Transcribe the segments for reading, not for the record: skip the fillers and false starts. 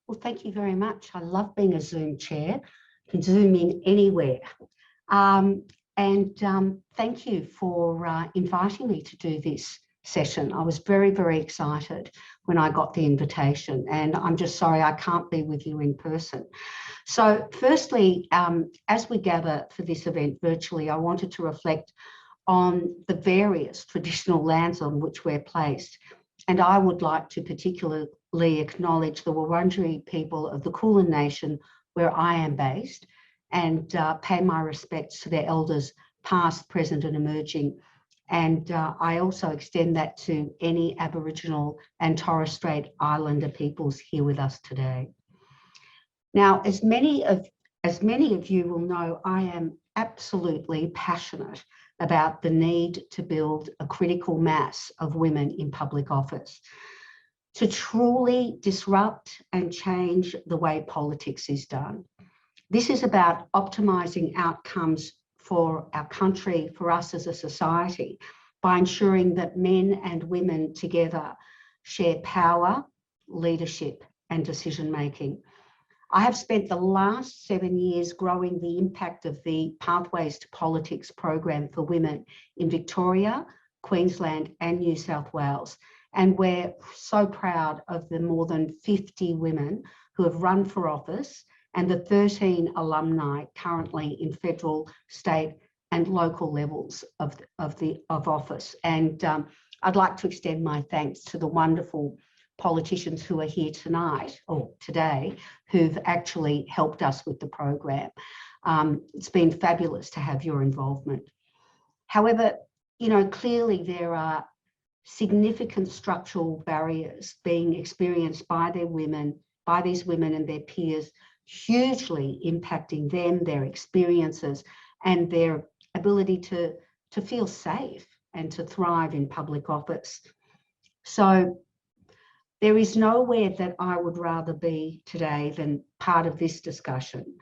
Well, thank you very much. I love being a Zoom chair. You can Zoom in anywhere. Thank you for inviting me to do this session. I was very, very excited when I got the invitation, and I'm just sorry I can't be with you in person. So firstly, as we gather for this event virtually, I wanted to reflect on the various traditional lands on which we're placed. And I would like to particularly acknowledge the Wurundjeri people of the Kulin Nation, where I am based, and pay my respects to their elders, past, present and emerging. And I also extend that to any Aboriginal and Torres Strait Islander peoples here with us today. Now, as many of you will know, I am absolutely passionate about the need to build a critical mass of women in public office to truly disrupt and change the way politics is done. This is about optimising outcomes for our country, for us as a society, by ensuring that men and women together share power, leadership and decision-making. I have spent the last 7 years growing the impact of the Pathways to Politics program for women in Victoria, Queensland and New South Wales. And we're so proud of the more than 50 women who have run for office and the 13 alumni currently in federal, state and local levels of office. And I'd like to extend my thanks to the wonderful politicians who are here tonight or today who've actually helped us with the program. It's been fabulous to have your involvement. However, you know, clearly there are significant structural barriers being experienced by these women and their peers, hugely impacting them, their experiences and their ability to feel safe and to thrive in public office. So there is nowhere that I would rather be today than part of this discussion,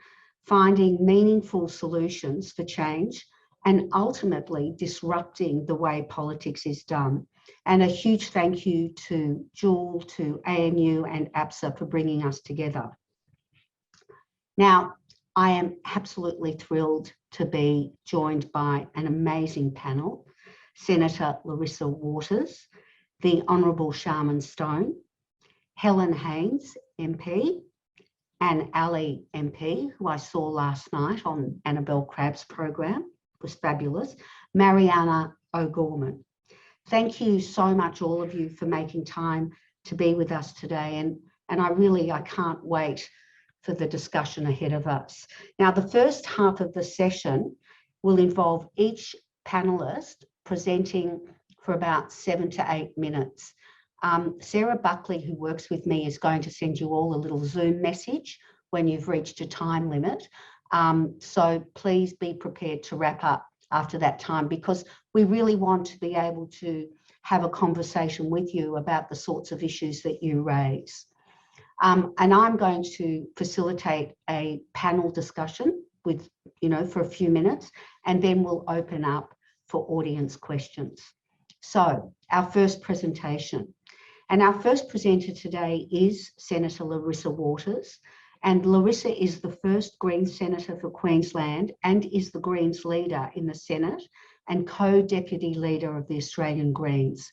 finding meaningful solutions for change and ultimately disrupting the way politics is done. And a huge thank you to Jewel, to ANU and APSA for bringing us together. Now, I am absolutely thrilled to be joined by an amazing panel, Senator Larissa Waters, the Honourable Sharman Stone, Helen Haines MP, and Ali MP, who I saw last night on Annabelle Crabb's program, was fabulous, Marianna O'Gorman. Thank you so much, all of you, for making time to be with us today. And I can't wait for the discussion ahead of us. Now, the first half of the session will involve each panellist presenting for about 7 to 8 minutes. Sarah Buckley, who works with me, is going to send you all a little Zoom message when you've reached a time limit. So please be prepared to wrap up after that time, because we really want to be able to have a conversation with you about the sorts of issues that you raise. And I'm going to facilitate a panel discussion with, for a few minutes, and then we'll open up for audience questions. So our first presentation. And our first presenter today is Senator Larissa Waters. And Larissa is the first Greens Senator for Queensland and is the Greens leader in the Senate and co-deputy leader of the Australian Greens.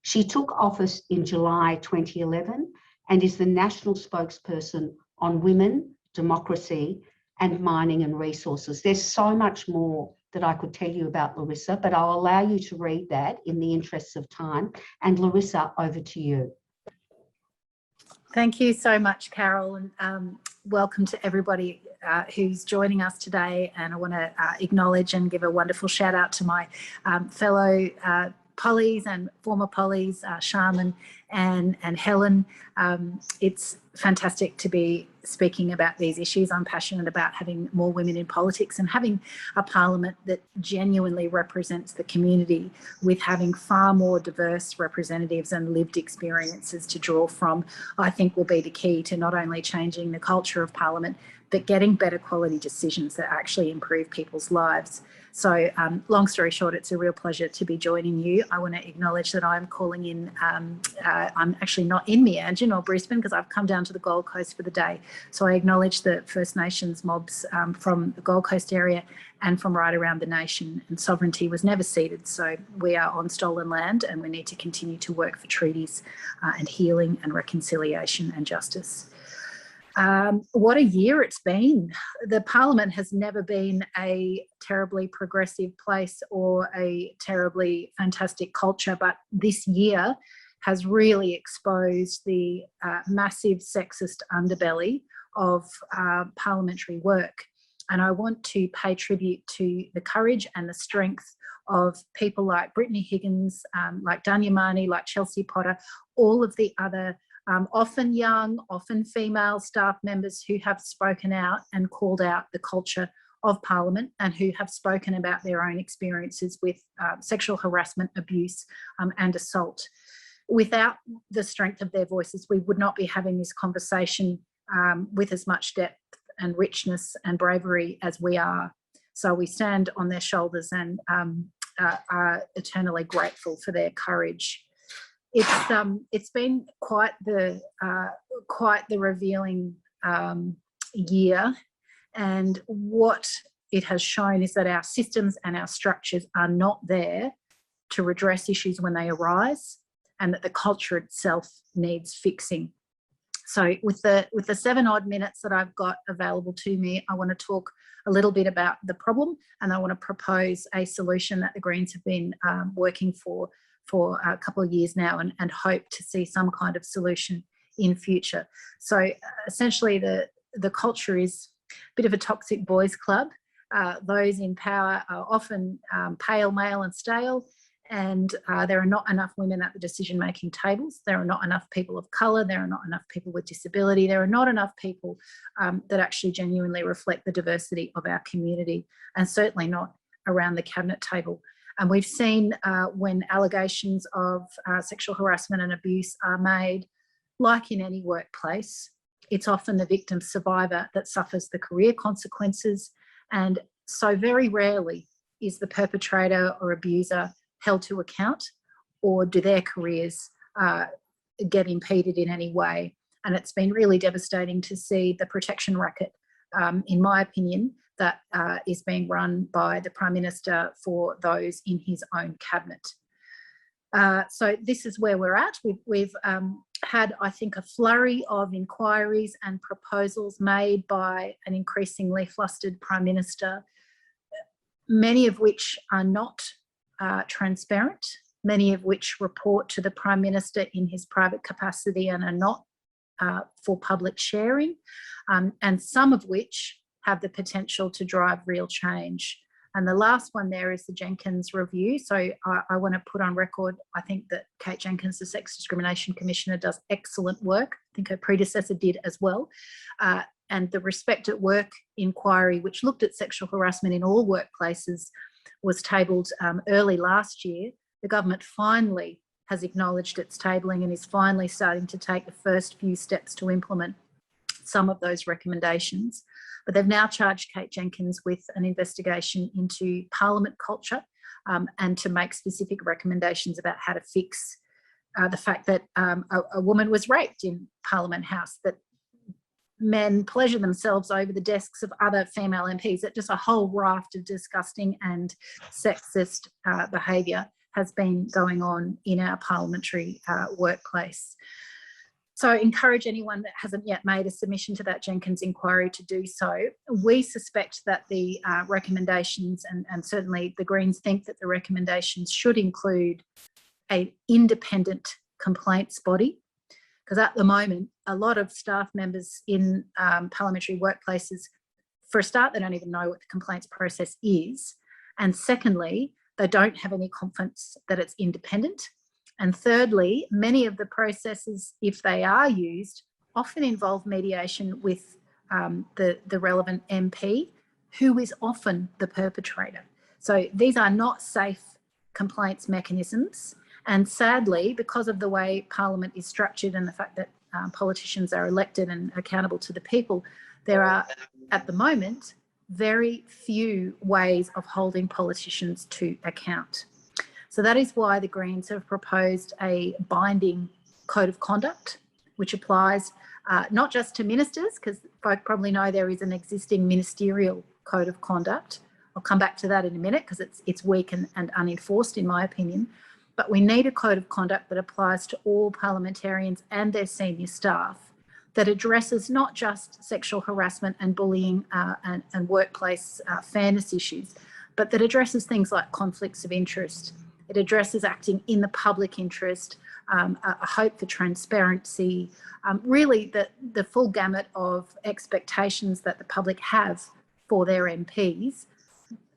She took office in July 2011 and is the national spokesperson on women, democracy and mining and resources. There's so much more that I could tell you about Larissa, but I'll allow you to read that in the interests of time. And Larissa, over to you. Thank you so much, Carol, and welcome to everybody who's joining us today. And I want to acknowledge and give a wonderful shout out to my fellow Pollies and former Pollies, Sharman and Helen. It's fantastic to be speaking about these issues. I'm passionate about having more women in politics and having a parliament that genuinely represents the community, with having far more diverse representatives and lived experiences to draw from, I think will be the key to not only changing the culture of parliament, but getting better quality decisions that actually improve people's lives. So long story short, it's a real pleasure to be joining you. I want to acknowledge that I'm calling in, I'm actually not in Meanjin or Brisbane because I've come down down to the Gold Coast for the day. So I acknowledge the First Nations mobs from the Gold Coast area and from right around the nation, and sovereignty was never ceded. So we are on stolen land, and we need to continue to work for treaties and healing and reconciliation and justice. What a year it's been. The Parliament has never been a terribly progressive place or a terribly fantastic culture, but this year has really exposed the massive sexist underbelly of parliamentary work. And I want to pay tribute to the courage and the strength of people like Brittany Higgins, like Danya Marnie, like Chelsea Potter, all of the other often young, often female staff members who have spoken out and called out the culture of Parliament, and who have spoken about their own experiences with sexual harassment, abuse and assault. Without the strength of their voices, we would not be having this conversation with as much depth and richness and bravery as we are. So we stand on their shoulders and are eternally grateful for their courage. It's been quite the revealing year, and what it has shown is that our systems and our structures are not there to redress issues when they arise, and that the culture itself needs fixing. So with the 7 odd minutes that I've got available to me, I want to talk a little bit about the problem, and I want to propose a solution that the Greens have been working for a couple of years now, and hope to see some kind of solution in future. So essentially the culture is a bit of a toxic boys club. Those in power are often pale, male and stale, and there are not enough women at the decision-making tables. There are not enough people of colour. There are not enough people with disability. There are not enough people that actually genuinely reflect the diversity of our community, and certainly not around the cabinet table. And we've seen when allegations of sexual harassment and abuse are made, like in any workplace, it's often the victim survivor that suffers the career consequences. And so very rarely is the perpetrator or abuser held to account, or do their careers get impeded in any way. And it's been really devastating to see the protection racket, in my opinion, that is being run by the Prime Minister for those in his own cabinet. So this is where we're at. We've had, I think, a flurry of inquiries and proposals made by an increasingly flustered Prime Minister, many of which are not transparent, many of which report to the Prime Minister in his private capacity and are not for public sharing, and some of which have the potential to drive real change. And the last one there is the Jenkins review. So I want to put on record, I think that Kate Jenkins, the Sex Discrimination Commissioner, does excellent work. I think her predecessor did as well. And the Respect at Work inquiry, which looked at sexual harassment in all workplaces, was tabled early last year. The government finally has acknowledged its tabling and is finally starting to take the first few steps to implement some of those recommendations. But they've now charged Kate Jenkins with an investigation into Parliament culture and to make specific recommendations about how to fix the fact that a woman was raped in Parliament House, that men pleasure themselves over the desks of other female MPs, that just a whole raft of disgusting and sexist behaviour has been going on in our parliamentary workplace. So I encourage anyone that hasn't yet made a submission to that Jenkins inquiry to do so. We suspect that the recommendations, and certainly the Greens think that the recommendations should include an independent complaints body, because at the moment, a lot of staff members in parliamentary workplaces, for a start, they don't even know what the complaints process is. And secondly, they don't have any confidence that it's independent. And thirdly, many of the processes, if they are used, often involve mediation with the relevant MP, who is often the perpetrator. So these are not safe complaints mechanisms. And sadly, because of the way Parliament is structured and the fact that politicians are elected and accountable to the people, there are, at the moment, very few ways of holding politicians to account. So that is why the Greens have proposed a binding code of conduct, which applies not just to ministers, because folk probably know there is an existing ministerial code of conduct. I'll come back to that in a minute because it's weak and unenforced in my opinion. But we need a code of conduct that applies to all parliamentarians and their senior staff, that addresses not just sexual harassment and bullying and workplace fairness issues, but that addresses things like conflicts of interest. It addresses acting in the public interest, a hope for transparency, really the full gamut of expectations that the public have for their MPs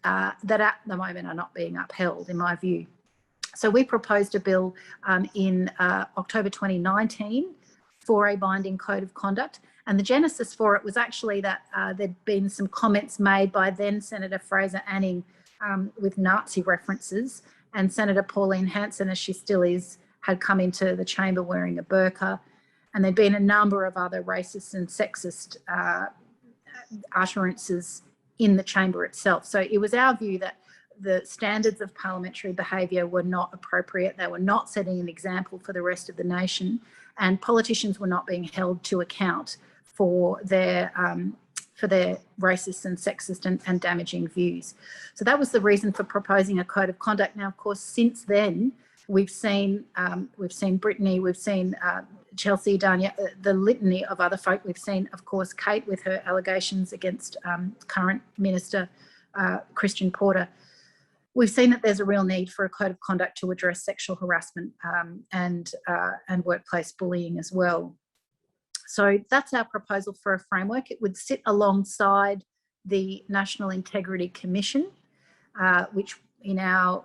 that at the moment are not being upheld, in my view. So we proposed a bill in October 2019 for a binding code of conduct. And the genesis for it was actually that there'd been some comments made by then Senator Fraser Anning with Nazi references, and Senator Pauline Hanson, as she still is, had come into the chamber wearing a burqa. And there'd been a number of other racist and sexist utterances in the chamber itself. So it was our view that the standards of parliamentary behaviour were not appropriate. They were not setting an example for the rest of the nation, and politicians were not being held to account for their racist and sexist and damaging views. So that was the reason for proposing a code of conduct. Now, of course, since then we've seen Brittany, we've seen Chelsea, Dania, the litany of other folk. We've seen, of course, Kate with her allegations against current Minister Christian Porter. We've seen that there's a real need for a code of conduct to address sexual harassment and workplace bullying as well. So that's our proposal for a framework. It would sit alongside the National Integrity Commission, which in our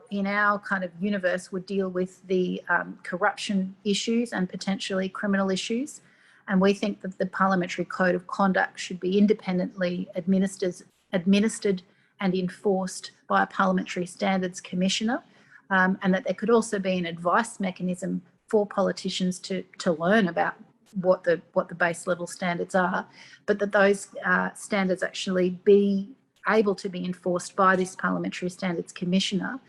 kind of universe would deal with the corruption issues and potentially criminal issues. And we think that the Parliamentary Code of Conduct should be independently administered and enforced by a Parliamentary Standards Commissioner, and that there could also be an advice mechanism for politicians to learn about what the base level standards are, but that those standards actually be able to be enforced by this Parliamentary Standards Commissioner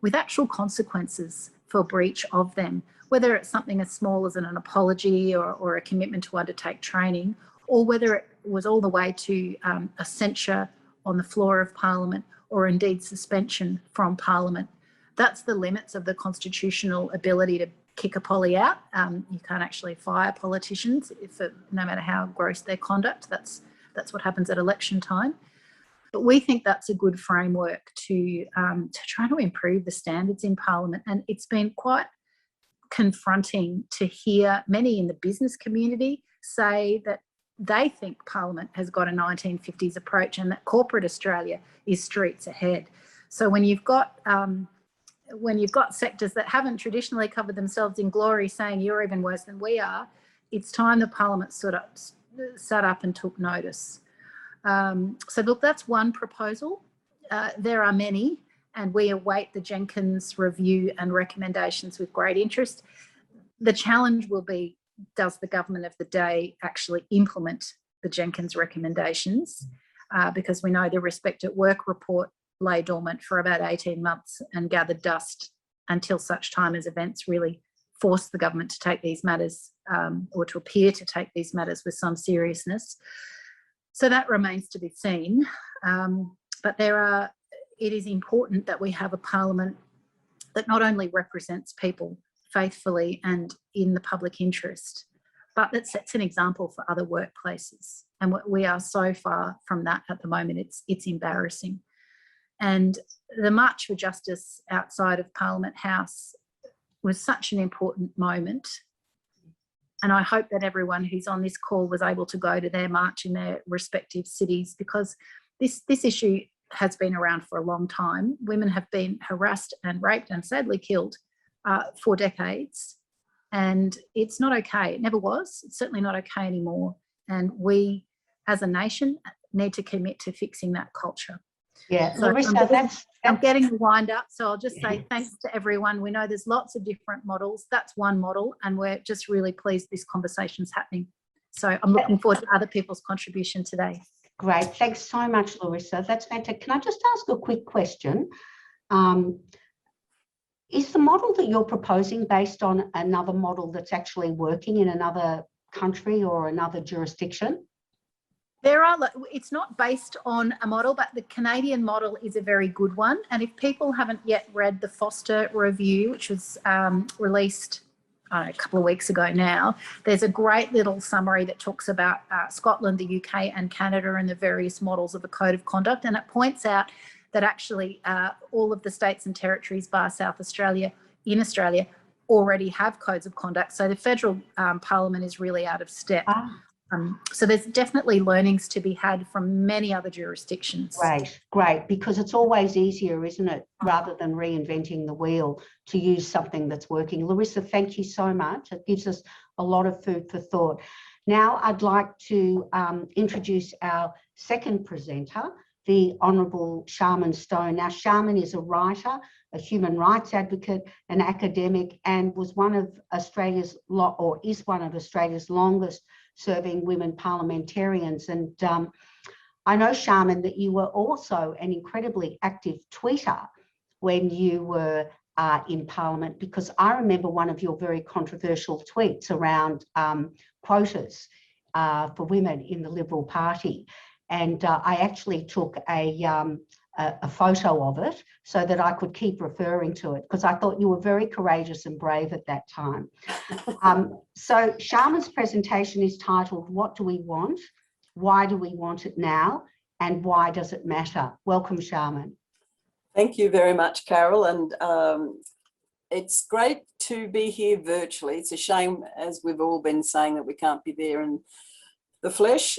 with actual consequences for breach of them, whether it's something as small as an apology or a commitment to undertake training, or whether it was all the way to a censure on the floor of Parliament, or indeed suspension from Parliament. That's the limits of the constitutional ability to kick a poly out. You can't actually fire politicians no matter how gross their conduct. That's what happens at election time. But we think that's a good framework to try to improve the standards in Parliament. And it's been quite confronting to hear many in the business community say that they think Parliament has got a 1950s approach and that corporate Australia is streets ahead. So when you've got sectors that haven't traditionally covered themselves in glory saying you're even worse than we are, it's time the Parliament sat up and took notice. So look, that's one proposal. There are many, and we await the Jenkins review and recommendations with great interest. The challenge will be, does the government of the day actually implement the Jenkins recommendations? Because we know the Respect at Work report lay dormant for about 18 months and gathered dust until such time as events really forced the government to take these matters or to appear to take these matters with some seriousness. So that remains to be seen. But it is important that we have a Parliament that not only represents people faithfully and in the public interest, but that sets an example for other workplaces. And we are so far from that at the moment, it's embarrassing. And the March for Justice outside of Parliament House was such an important moment. And I hope that everyone who's on this call was able to go to their march in their respective cities, because this issue has been around for a long time. Women have been harassed and raped and sadly killed for decades. And it's not okay. It never was. It's certainly not okay anymore. And we, as a nation, need to commit to fixing that culture. Yeah, so Larissa, I'm getting wind up, so I'll just say thanks to everyone. We know there's lots of different models. That's one model, and we're just really pleased this conversation's happening. So I'm looking forward to other people's contribution today. Great. Thanks so much, Larissa. That's fantastic. Can I just ask a quick question? Is the model that you're proposing based on another model that's actually working in another country or another jurisdiction? It's not based on a model, but the Canadian model is a very good one. And if people haven't yet read the Foster Review, which was released a couple of weeks ago now, there's a great little summary that talks about Scotland, the UK and Canada and the various models of a code of conduct. And it points out that actually all of the states and territories, bar South Australia, in Australia, already have codes of conduct. So the federal parliament is really out of step. So there's definitely learnings to be had from many other jurisdictions. Great, because it's always easier, isn't it, rather than reinventing the wheel, to use something that's working. Larissa, thank you so much. It gives us a lot of food for thought. Now I'd like to introduce our second presenter, the Honourable Sharman Stone. Now, Sharman is a writer, a human rights advocate, an academic, and was one of Australia's, or is one of Australia's longest serving women parliamentarians. And I know, Sharman, that you were also an incredibly active tweeter when you were in Parliament, because I remember one of your very controversial tweets around quotas for women in the Liberal Party. And I actually took a photo of it so that I could keep referring to it, because I thought you were very courageous and brave at that time. So Sharman's presentation is titled, "What Do We Want? Why do we want it now? And why does it matter?" Welcome, Sharman. Thank you very much, Carol. And it's great to be here virtually. It's a shame, as we've all been saying, that we can't be there in the flesh.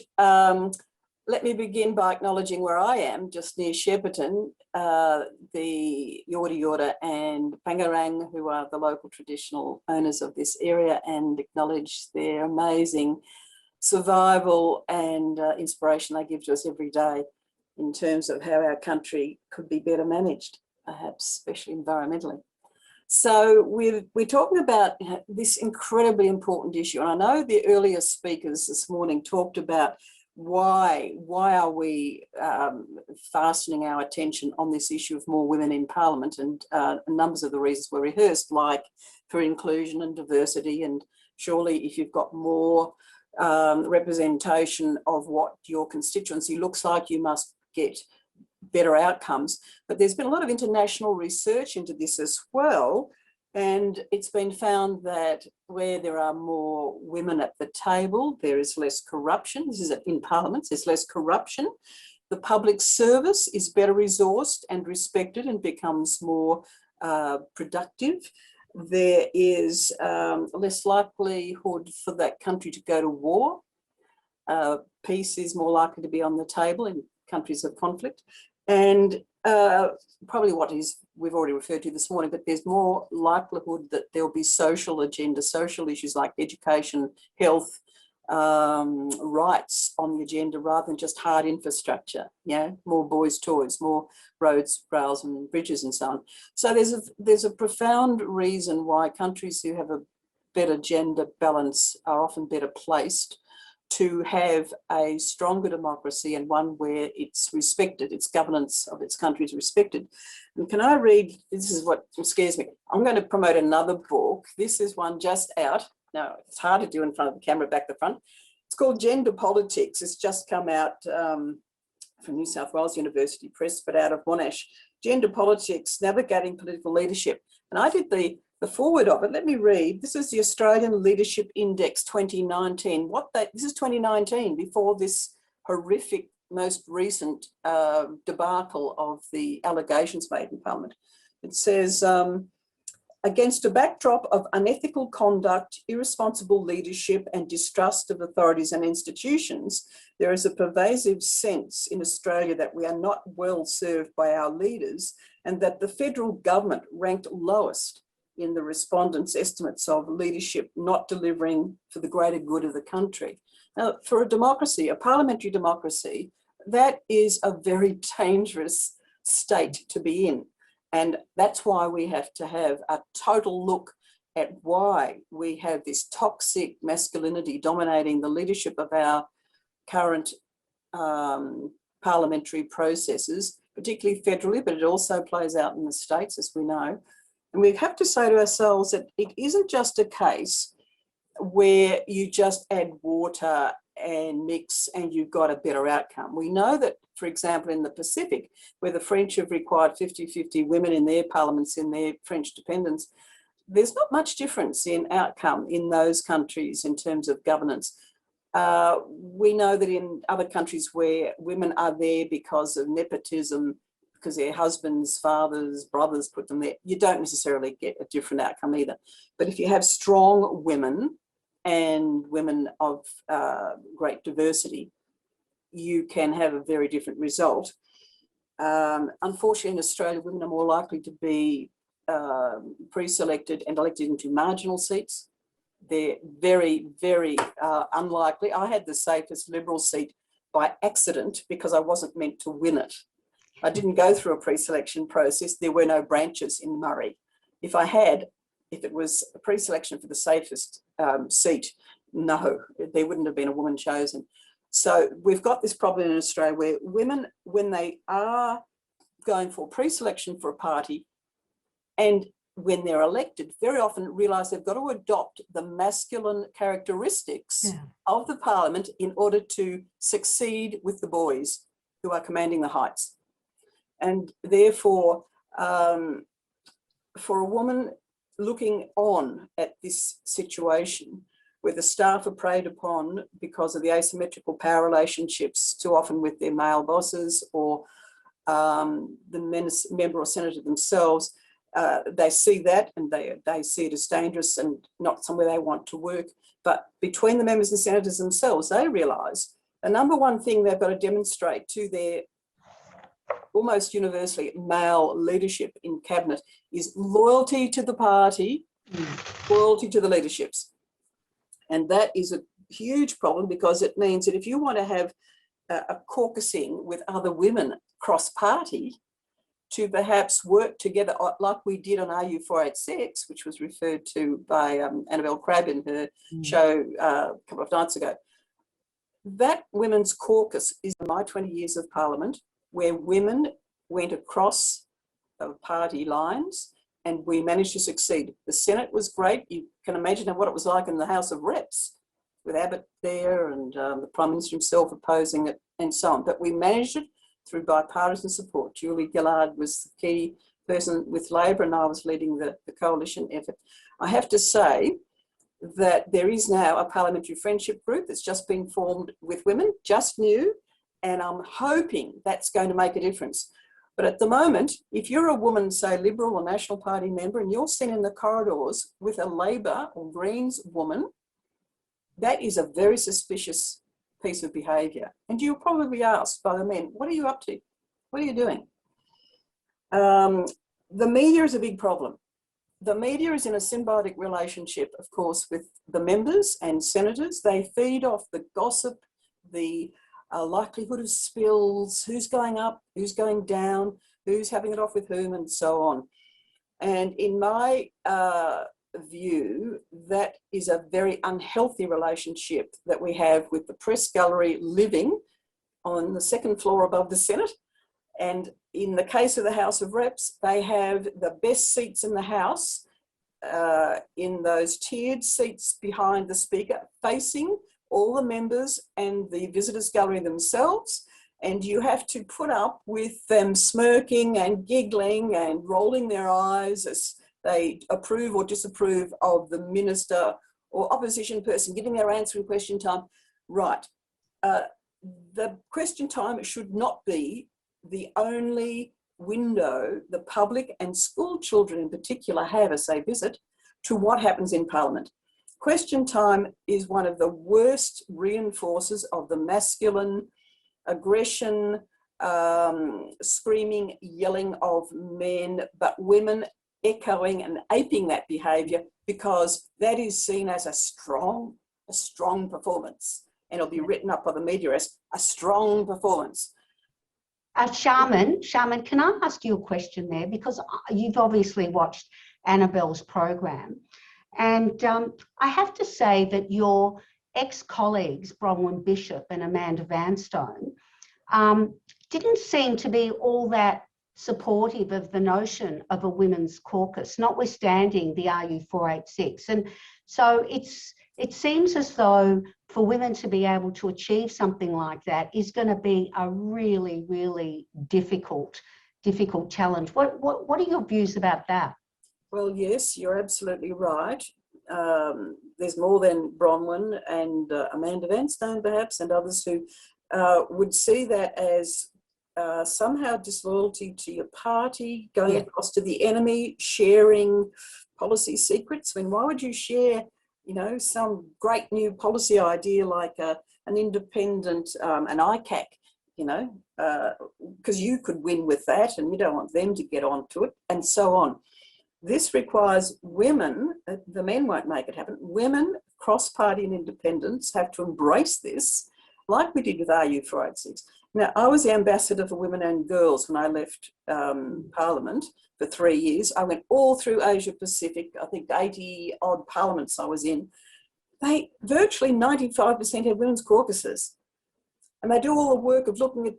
Let me begin by acknowledging where I am, just near Chairperson, the Yorta Yorta and Bangarang, who are the local traditional owners of this area, and acknowledge their amazing survival and inspiration they give to us every day in terms of how our country could be better managed, perhaps especially environmentally. So we're talking about this incredibly important issue. And I know the earlier speakers this morning talked about why are we fastening our attention on this issue of more women in Parliament, and numbers of the reasons were rehearsed, like for inclusion and diversity, and surely if you've got more representation of what your constituency looks like, you must get better outcomes. But there's been a lot of international research into this as well, and it's been found that where there are more women at the table, there is less corruption. This is in parliaments, there's less corruption. The public service is better resourced and respected and becomes more productive. There is less likelihood for that country to go to war. Peace is more likely to be on the table in countries of conflict. And probably what we've already referred to this morning, but there's more likelihood that there'll be social agenda, social issues like education, health, rights on the agenda, rather than just hard infrastructure, more boys' toys, more roads, rails and bridges and so on. So there's a profound reason why countries who have a better gender balance are often better placed to have a stronger democracy, and one where it's respected, its governance of its country is respected. And can I read, this is what scares me. I'm going to promote another book. This is one just out. Now, it's hard to do in front of the camera, back the front. It's called Gender Politics. It's just come out from New South Wales University Press, but out of Monash. Gender Politics, Navigating Political Leadership. And I did the forward of it. Let me read. This is the Australian Leadership Index 2019. This is 2019, before this horrific, most recent debacle of the allegations made in Parliament. It says, against a backdrop of unethical conduct, irresponsible leadership and distrust of authorities and institutions, there is a pervasive sense in Australia that we are not well served by our leaders, and that the federal government ranked lowest in the respondents' estimates of leadership not delivering for the greater good of the country. Now, for a democracy, a parliamentary democracy, that is a very dangerous state to be in. And that's why we have to have a total look at why we have this toxic masculinity dominating the leadership of our current parliamentary processes, particularly federally, but it also plays out in the states, as we know. And we have to say to ourselves that it isn't just a case where you just add water and mix and you've got a better outcome. We know that, for example, in the Pacific, where the French have required 50-50 women in their parliaments, in their French dependents, there's not much difference in outcome in those countries in terms of governance. We know that in other countries where women are there because of nepotism, because their husbands, fathers, brothers put them there, you don't necessarily get a different outcome either. But if you have strong women and women of great diversity, you can have a very different result. Unfortunately, in Australia, women are more likely to be pre-selected and elected into marginal seats. They're very, very unlikely. I had the safest Liberal seat by accident because I wasn't meant to win it. I didn't go through a pre-selection process. There were no branches in Murray. If it was a pre-selection for the safest seat, no, there wouldn't have been a woman chosen. So we've got this problem in Australia where women, when they are going for pre-selection for a party and when they're elected, very often realise they've got to adopt the masculine characteristics of the parliament in order to succeed with the boys who are commanding the heights. And therefore, for a woman looking on at this situation where the staff are preyed upon because of the asymmetrical power relationships, too often with their male bosses or the member or senator themselves, they see that and they see it as dangerous and not somewhere they want to work. But between the members and senators themselves, they realise the number one thing they've got to demonstrate to their almost universally male leadership in cabinet is loyalty to the party, loyalty to the leaderships. And that is a huge problem because it means that if you want to have a caucusing with other women cross-party to perhaps work together like we did on RU486, which was referred to by Annabelle Crabb in her show a couple of nights ago. That women's caucus is my 20 years of parliament where women went across party lines and we managed to succeed. The Senate was great. You can imagine what it was like in the House of Reps with Abbott there and the Prime Minister himself opposing it and so on. But we managed it through bipartisan support. Julie Gillard was the key person with Labor and I was leading the coalition effort. I have to say that there is now a parliamentary friendship group that's just been formed with women, just new, and I'm hoping that's going to make a difference. But at the moment, if you're a woman, say Liberal or National Party member, and you're seen in the corridors with a Labor or Greens woman, that is a very suspicious piece of behaviour. And you'll probably be asked by the men, what are you up to? What are you doing? The media is a big problem. The media is in a symbiotic relationship, of course, with the members and senators. They feed off the gossip, the likelihood of spills, who's going up, who's going down, who's having it off with whom, and so on. And in my view, that is a very unhealthy relationship that we have with the press gallery living on the second floor above the Senate. And in the case of the House of Reps, they have the best seats in the House in those tiered seats behind the Speaker, facing all the members and the visitors gallery themselves, and you have to put up with them smirking and giggling and rolling their eyes as they approve or disapprove of the minister or opposition person giving their answer in question time. Right. The question time should not be the only window the public and school children in particular have as they visit to what happens in Parliament. Question time is one of the worst reinforcers of the masculine aggression, screaming, yelling of men, but women echoing and aping that behaviour because that is seen as a strong performance. And it'll be written up by the media as a strong performance. Sharman, can I ask you a question there? Because you've obviously watched Annabelle's program. And I have to say that your ex-colleagues, Bronwyn Bishop and Amanda Vanstone, didn't seem to be all that supportive of the notion of a women's caucus, notwithstanding the RU486. And so it's it seems as though for women to be able to achieve something like that is going to be a really, really difficult challenge. What are your views about that? Well, yes, you're absolutely right. There's more than Bronwyn and Amanda Vanstone, perhaps, and others who would see that as somehow disloyalty to your party, going across to the enemy, sharing policy secrets. When why would you share, you know, some great new policy idea like an independent, an ICAC, you know, because you could win with that and you don't want them to get onto it, and so on. This requires women, the men won't make it happen, women, cross-party and independents have to embrace this, like we did with RU486. Now, I was the ambassador for women and girls when I left Parliament for 3 years. I went all through Asia Pacific, I think 80 odd parliaments I was in. They virtually 95% had women's caucuses. And they do all the work of looking at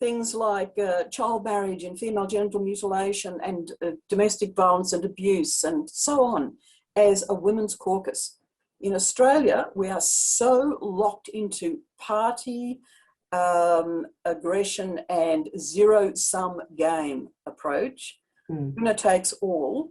things like child marriage and female genital mutilation and domestic violence and abuse and so on as a women's caucus. In Australia, we are so locked into party aggression and zero-sum game approach, winner takes all,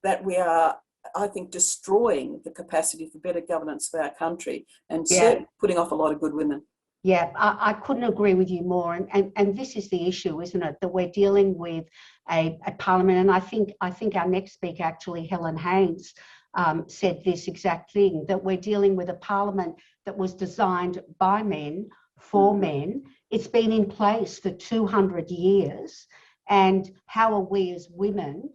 that we are, I think, destroying the capacity for better governance of our country and certainly putting off a lot of good women. Yeah, I couldn't agree with you more. And this is the issue, isn't it? That we're dealing with a parliament. And I think our next speaker, actually, Helen Haines, said this exact thing, that we're dealing with a parliament that was designed by men, for men. It's been in place for 200 years. And how are we as women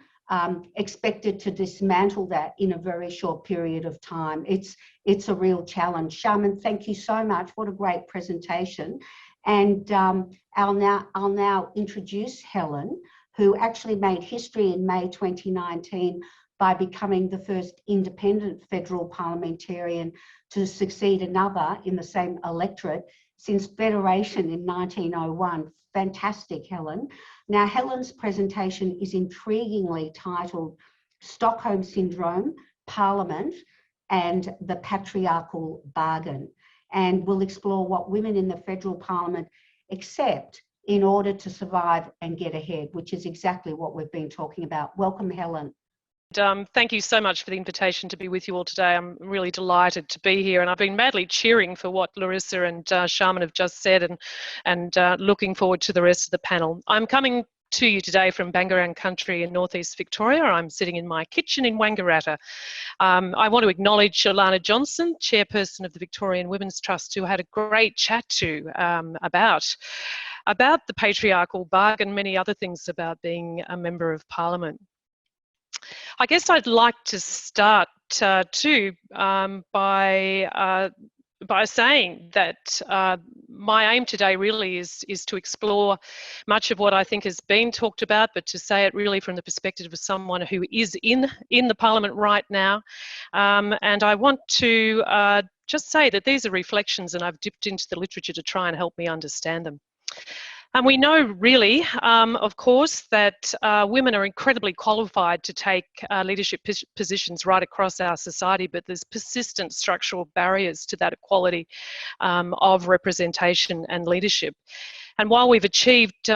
expected to dismantle that in a very short period of time? It's a real challenge. Sharman, thank you so much. What a great presentation. And I'll now introduce Helen, who actually made history in May 2019 by becoming the first independent federal parliamentarian to succeed another in the same electorate since Federation in 1901. Fantastic, Helen. Now, Helen's presentation is intriguingly titled Stockholm Syndrome, Parliament and the Patriarchal Bargain, and we'll explore what women in the federal parliament accept in order to survive and get ahead, which is exactly what we've been talking about. Welcome, Helen. Thank you so much for the invitation to be with you all today. I'm really delighted to be here, and I've been madly cheering for what Larissa and Sharman have just said, and looking forward to the rest of the panel. I'm coming to you today from Bangarang country in northeast Victoria. I'm sitting in my kitchen in Wangaratta. I want to acknowledge Alana Johnson, Chairperson of the Victorian Women's Trust, who had a great chat to about the patriarchal bargain, many other things about being a member of Parliament. I guess I'd like to start by saying that my aim today really is to explore much of what I think has been talked about, but to say it really from the perspective of someone who is in the Parliament right now. And I want to just say that these are reflections, and I've dipped into the literature to try and help me understand them. And we know really, of course, that women are incredibly qualified to take leadership positions right across our society, but there's persistent structural barriers to that equality of representation and leadership. And while we've achieved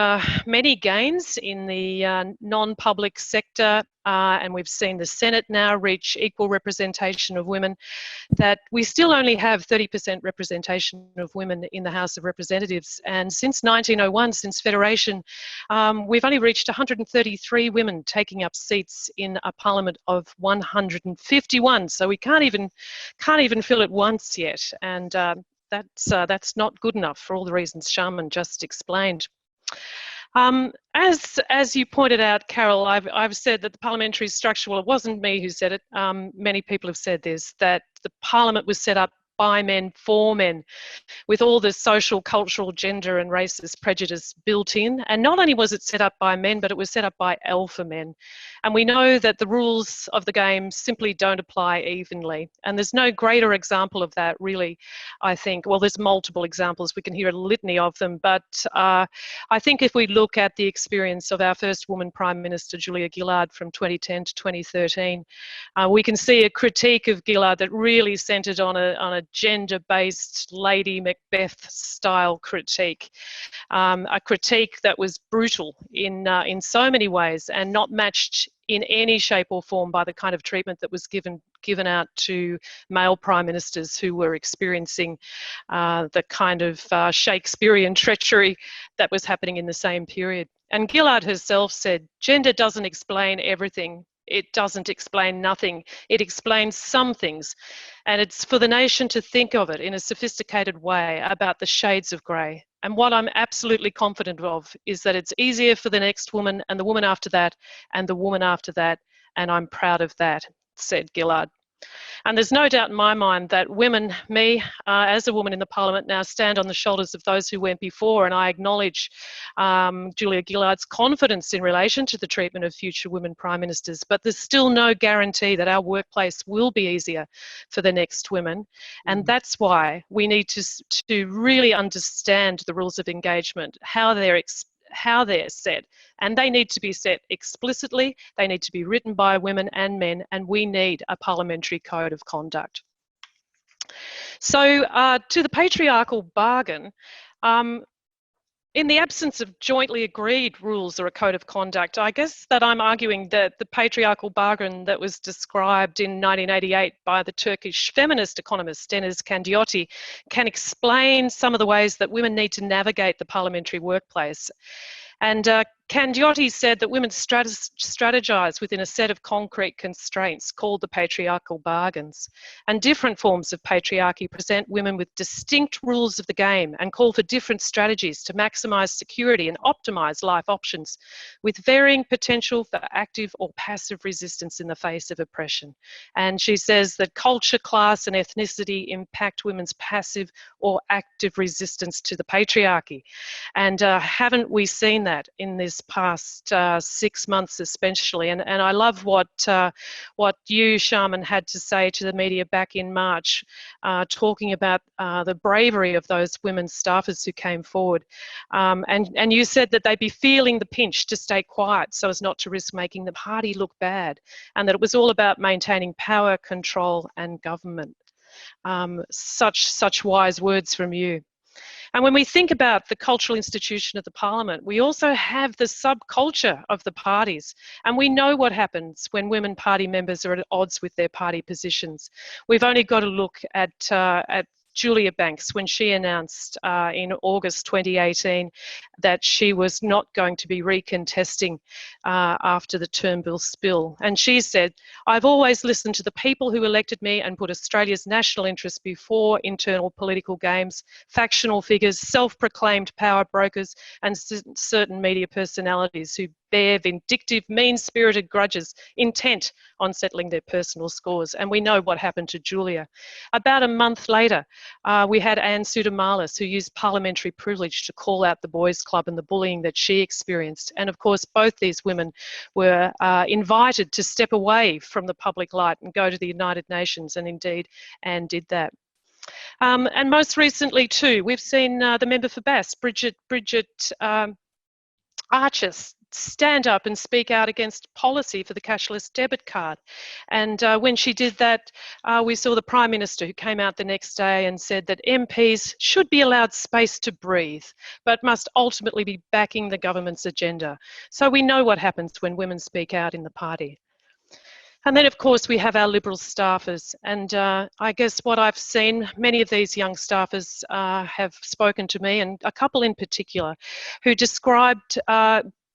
many gains in the non-public sector, and we've seen the Senate now reach equal representation of women, that we still only have 30% representation of women in the House of Representatives. And since 1901, since Federation, we've only reached 133 women taking up seats in a parliament of 151. So we can't even fill it once yet. And that's not good enough for all the reasons Shaman just explained. As you pointed out, Carol, I've said that the parliamentary structure, well, it wasn't me who said it, many people have said this, that the parliament was set up by men for men, with all the social, cultural, gender and racist prejudice built in. And not only was it set up by men, but it was set up by alpha men. And we know that the rules of the game simply don't apply evenly. And there's no greater example of that, really, I think. Well, there's multiple examples. We can hear a litany of them. But I think if we look at the experience of our first woman Prime Minister, Julia Gillard, from 2010 to 2013, we can see a critique of Gillard that really centred on a gender-based Lady Macbeth-style critique, a critique that was brutal in so many ways and not matched in any shape or form by the kind of treatment that was given out to male prime ministers who were experiencing the kind of Shakespearean treachery that was happening in the same period. And Gillard herself said, "Gender doesn't explain everything. It doesn't explain nothing. It explains some things. And it's for the nation to think of it in a sophisticated way about the shades of grey. And what I'm absolutely confident of is that it's easier for the next woman and the woman after that and the woman after that. And I'm proud of that," said Gillard. And there's no doubt in my mind that women, me, as a woman in the Parliament now, stand on the shoulders of those who went before, and I acknowledge Julia Gillard's confidence in relation to the treatment of future women Prime Ministers, but there's still no guarantee that our workplace will be easier for the next women, and that's why we need to really understand the rules of engagement, how they're set, and they need to be set explicitly. They need to be written by women and men, and we need a parliamentary code of conduct. So to the patriarchal bargain, in the absence of jointly agreed rules or a code of conduct, I guess that I'm arguing that the patriarchal bargain that was described in 1988 by the Turkish feminist economist Deniz Kandiotti can explain some of the ways that women need to navigate the parliamentary workplace. And Kandiotti said that women strategize within a set of concrete constraints called the patriarchal bargains. And different forms of patriarchy present women with distinct rules of the game and call for different strategies to maximize security and optimize life options, with varying potential for active or passive resistance in the face of oppression. And she says that culture, class and ethnicity impact women's passive or active resistance to the patriarchy. And haven't we seen that in this past 6 months especially? And I love what you, Sharman, had to say to the media back in March, talking about the bravery of those women staffers who came forward. And you said that they'd be feeling the pinch to stay quiet so as not to risk making the party look bad, and that it was all about maintaining power, control and government. Such wise words from you. And when we think about the cultural institution of the Parliament, we also have the subculture of the parties. And we know what happens when women party members are at odds with their party positions. We've only got to look at Julia Banks when she announced in August 2018 that she was not going to be recontesting after the Turnbull spill. And she said, "I've always listened to the people who elected me and put Australia's national interests before internal political games, factional figures, self-proclaimed power brokers and certain media personalities who bear vindictive, mean-spirited grudges intent on settling their personal scores." And we know what happened to Julia. About a month later, we had Anne Sudermalis, who used parliamentary privilege to call out the boys' club and the bullying that she experienced. And of course, both these women were invited to step away from the public light and go to the United Nations, and indeed Anne did that. And most recently too, we've seen the member for Bass, Bridget Archer, stand up and speak out against policy for the cashless debit card. And when she did that, we saw the Prime Minister who came out the next day and said that MPs should be allowed space to breathe, but must ultimately be backing the government's agenda. So we know what happens when women speak out in the party. And then, of course, we have our Liberal staffers. And I guess what I've seen, many of these young staffers have spoken to me, and a couple in particular, who described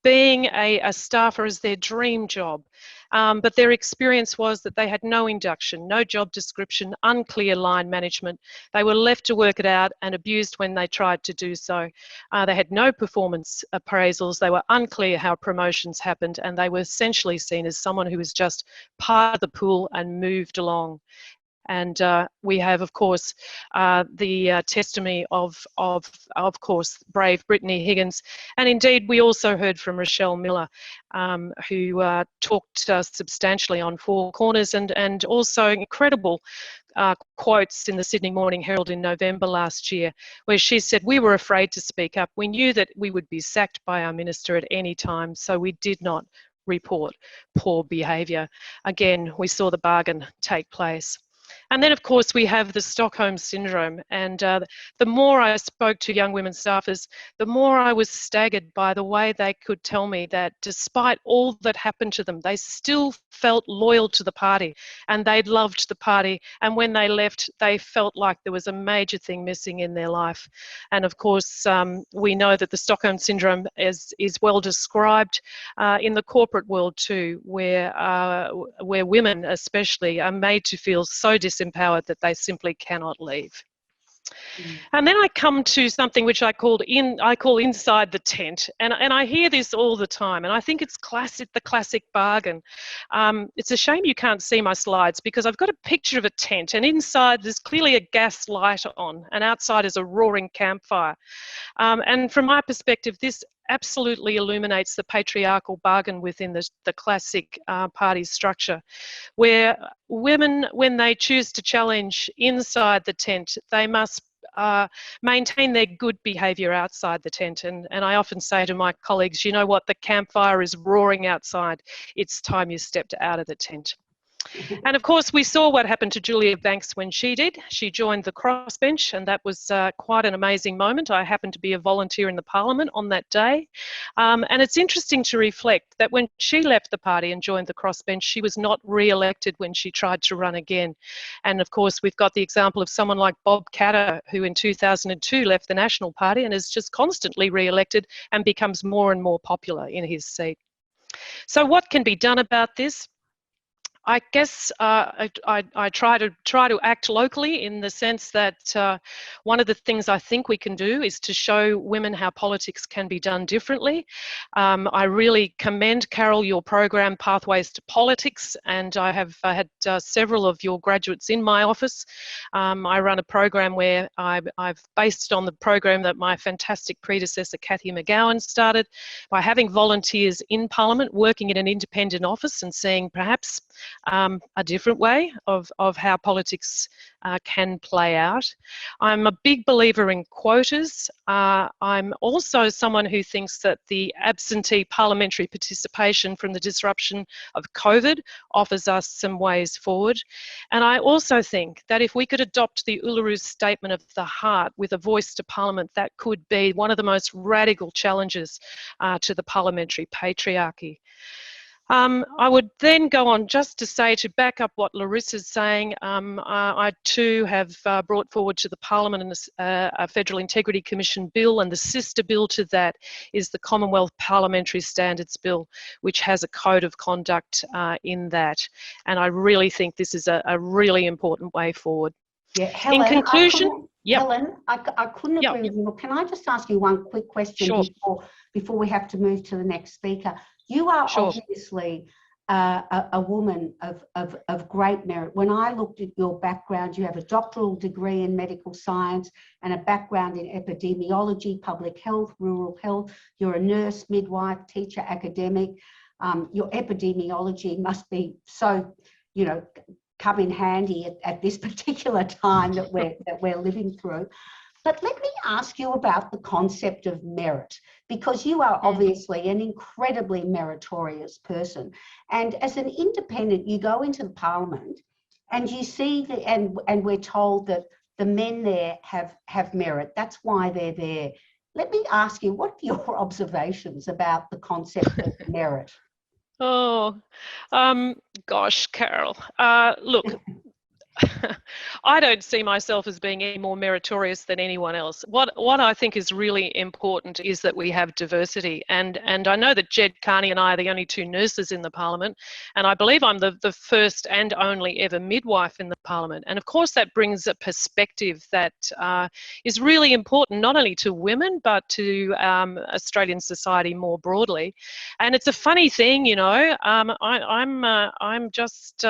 being a staffer as their dream job. But their experience was that they had no induction, no job description, unclear line management. They were left to work it out and abused when they tried to do so. They had no performance appraisals. They were unclear how promotions happened, and they were essentially seen as someone who was just part of the pool and moved along. And we have, of course, the testimony of course, brave Brittany Higgins. And indeed, we also heard from Rochelle Miller, who talked substantially on Four Corners, and also incredible quotes in the Sydney Morning Herald in November last year, where she said, "We were afraid to speak up. We knew that we would be sacked by our minister at any time, so we did not report poor behaviour." Again, we saw the bargain take place. And then, of course, we have the Stockholm Syndrome. And the more I spoke to young women staffers, the more I was staggered by the way they could tell me that despite all that happened to them, they still felt loyal to the party and they loved the party. And when they left, they felt like there was a major thing missing in their life. And of course, we know that the Stockholm Syndrome is well described in the corporate world too, where women especially are made to feel so disempowered that they simply cannot leave. And then I come to something which I call inside the tent, and I hear this all the time, and I think it's the classic bargain. It's a shame you can't see my slides because I've got a picture of a tent, and inside there's clearly a gas light on, and outside is a roaring campfire. And from my perspective, this absolutely illuminates the patriarchal bargain within the classic party structure, where women, when they choose to challenge inside the tent, they must maintain their good behaviour outside the tent. And I often say to my colleagues, you know what, the campfire is roaring outside. It's time you stepped out of the tent. And of course, we saw what happened to Julia Banks when she did. She joined the crossbench, and that was quite an amazing moment. I happened to be a volunteer in the Parliament on that day. And it's interesting to reflect that when she left the party and joined the crossbench, she was not re-elected when she tried to run again. And of course, we've got the example of someone like Bob Katter, who in 2002 left the National Party and is just constantly re-elected and becomes more and more popular in his seat. So what can be done about this? I guess I try to act locally in the sense that one of the things I think we can do is to show women how politics can be done differently. I really commend, Carol, your program Pathways to Politics, and I have had several of your graduates in my office. I run a program where I've based it on the program that my fantastic predecessor Cathy McGowan started, by having volunteers in Parliament working in an independent office and seeing perhaps a different way of how politics can play out. I'm a big believer in quotas. I'm also someone who thinks that the absentee parliamentary participation from the disruption of COVID offers us some ways forward. And I also think that if we could adopt the Uluru Statement of the Heart with a voice to Parliament, that could be one of the most radical challenges to the parliamentary patriarchy. I would then go on just to say, to back up what Larissa's saying, I too have brought forward to the Parliament a Federal Integrity Commission bill, and the sister bill to that is the Commonwealth Parliamentary Standards Bill, which has a code of conduct in that. And I really think this is a really important way forward. Yeah, Helen, in conclusion, Helen, I couldn't agree with you. Can I just ask you one quick question before we have to move to the next speaker? You are obviously a woman of great merit. When I looked at your background, you have a doctoral degree in medical science and a background in epidemiology, public health, rural health. You're a nurse, midwife, teacher, academic. Your epidemiology must be so, come in handy at this particular time that we're living through. But let me ask you about the concept of merit, because you are obviously an incredibly meritorious person. And as an independent, you go into the Parliament and you see and we're told that the men there have merit. That's why they're there. Let me ask you, what are your observations about the concept of merit? Oh, gosh, Carol. Look, I don't see myself as being any more meritorious than anyone else. What I think is really important is that we have diversity. And I know that Jed Carney and I are the only two nurses in the Parliament, and I believe I'm the first and only ever midwife in the Parliament. And of course that brings a perspective that is really important, not only to women, but to Australian society more broadly. And it's a funny thing, I'm just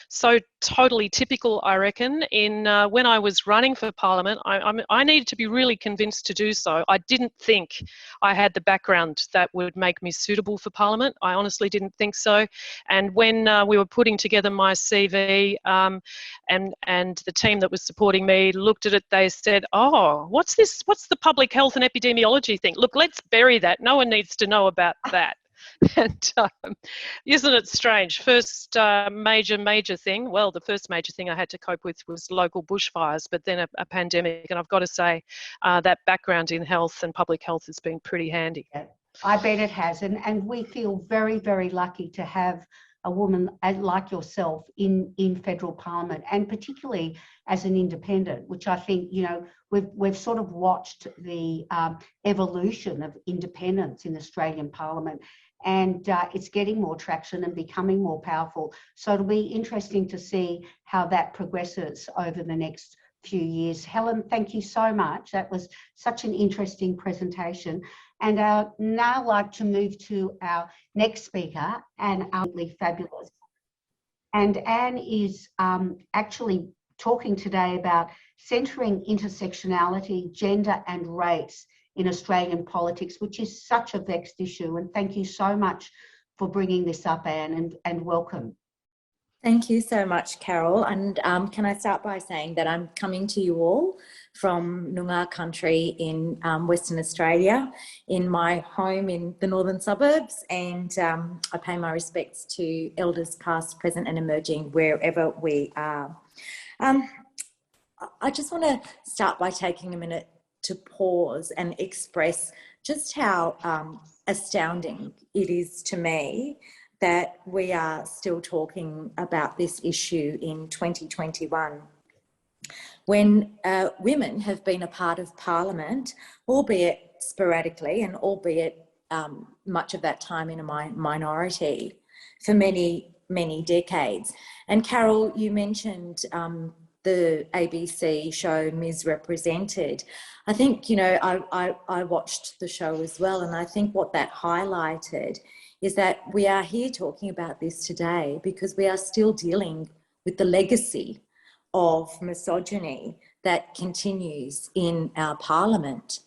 so totally typical, I reckon. In when I was running for Parliament, I needed to be really convinced to do so. I didn't think I had the background that would make me suitable for Parliament. I honestly didn't think so. And when we were putting together my CV, and the team that was supporting me looked at it, they said, "Oh, what's this? What's the public health and epidemiology thing? Look, let's bury that. No one needs to know about that." And isn't it strange? First major thing, well, the first major thing I had to cope with was local bushfires, but then a pandemic. And I've got to say that background in health and public health has been pretty handy. Yeah, I bet it has. And we feel very, very lucky to have a woman like yourself in federal parliament, and particularly as an independent, which I think, you know, we've sort of watched the evolution of independence in Australian parliament, and it's getting more traction and becoming more powerful. So it'll be interesting to see how that progresses over the next few years. Helen, thank you so much. That was such an interesting presentation. And I'd now like to move to our next speaker, Anne, absolutely fabulous. And Anne is actually talking today about centering intersectionality, gender and race in Australian politics, which is such a vexed issue. And thank you so much for bringing this up, Anne, and welcome. Thank you so much, Carol. And can I start by saying that I'm coming to you all from Noongar country in Western Australia, in my home in the northern suburbs, and I pay my respects to elders past, present and emerging wherever we are. I just want to start by taking a minute to pause and express just how astounding it is to me that we are still talking about this issue in 2021, when women have been a part of Parliament, albeit sporadically and albeit much of that time in a minority, for many, many decades. And Carol, you mentioned the ABC show Misrepresented. I think, you know, I watched the show as well, and I think what that highlighted is that we are here talking about this today because we are still dealing with the legacy of misogyny that continues in our Parliament.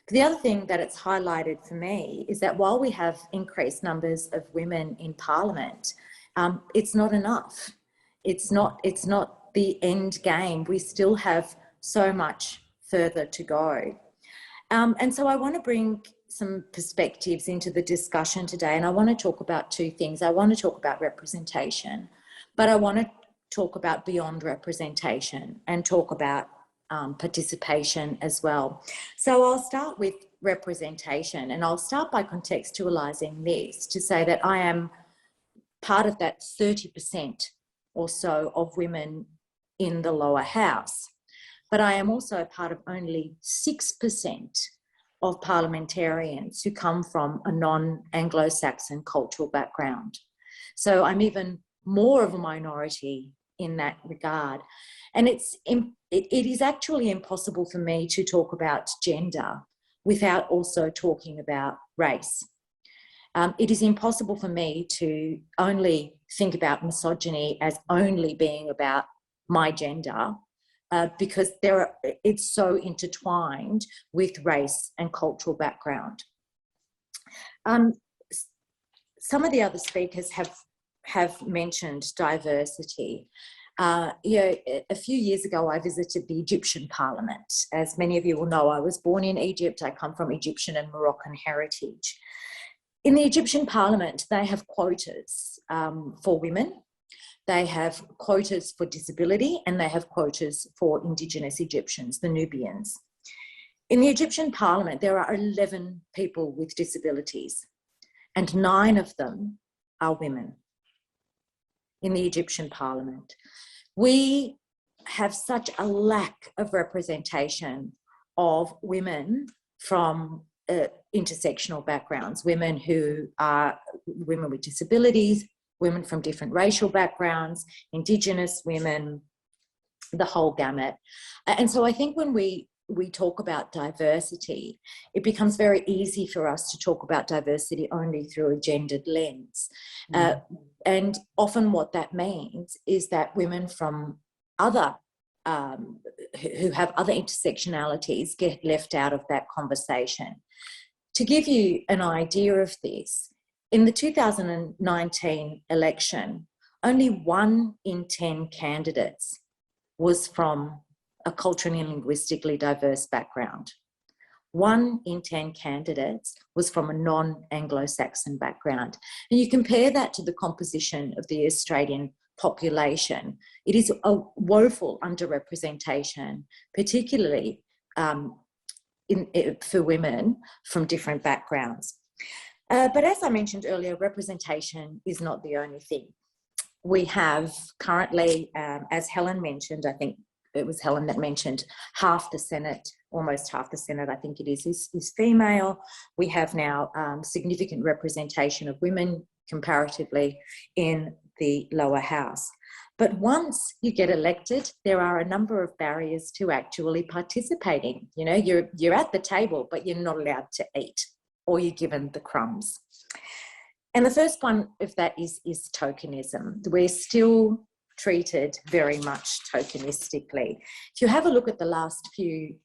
But the other thing that it's highlighted for me is that while we have increased numbers of women in Parliament, it's not enough. It's not the end game. We still have so much further to go. And so I want to bring some perspectives into the discussion today, and I want to talk about two things. I want to talk about representation, but I want to talk about beyond representation and talk about participation as well. So I'll start with representation, and I'll start by contextualising this to say that I am part of that 30% or so of women in the lower house, but I am also part of only 6% of parliamentarians who come from a non-Anglo-Saxon cultural background. So I'm even more of a minority in that regard. And it is actually impossible for me to talk about gender without also talking about race. It is impossible for me to only think about misogyny as only being about my gender, because it's so intertwined with race and cultural background. Some of the other speakers have mentioned diversity. You know, a few years ago, I visited the Egyptian Parliament. As many of you will know, I was born in Egypt. I come from Egyptian and Moroccan heritage. In the Egyptian Parliament, they have quotas for women. They have quotas for disability, and they have quotas for Indigenous Egyptians, the Nubians. In the Egyptian Parliament, there are 11 people with disabilities, and 9 of them are women in the Egyptian Parliament. We have such a lack of representation of women from intersectional backgrounds, women who are women with disabilities, women from different racial backgrounds, Indigenous women, the whole gamut. And so I think when we we talk about diversity, it becomes very easy for us to talk about diversity only through a gendered lens. And often what that means is that women from other, who have other intersectionalities get left out of that conversation. To give you an idea of this, in the 2019 election, only 1 in 10 candidates was from a culturally and linguistically diverse background. 1 in 10 candidates was from a non-Anglo-Saxon background. And you compare that to the composition of the Australian population, it is a woeful underrepresentation, particularly for women from different backgrounds. But as I mentioned earlier, representation is not the only thing. We have currently, as Helen mentioned, I think it was Helen that mentioned, half the Senate, almost half the Senate, I think it is female. We have now significant representation of women comparatively in the lower house. But once you get elected, there are a number of barriers to actually participating. You know, you're at the table, but you're not allowed to eat, or you're given the crumbs. And the first one of that is tokenism. We're still treated very much tokenistically. If you have a look at the last few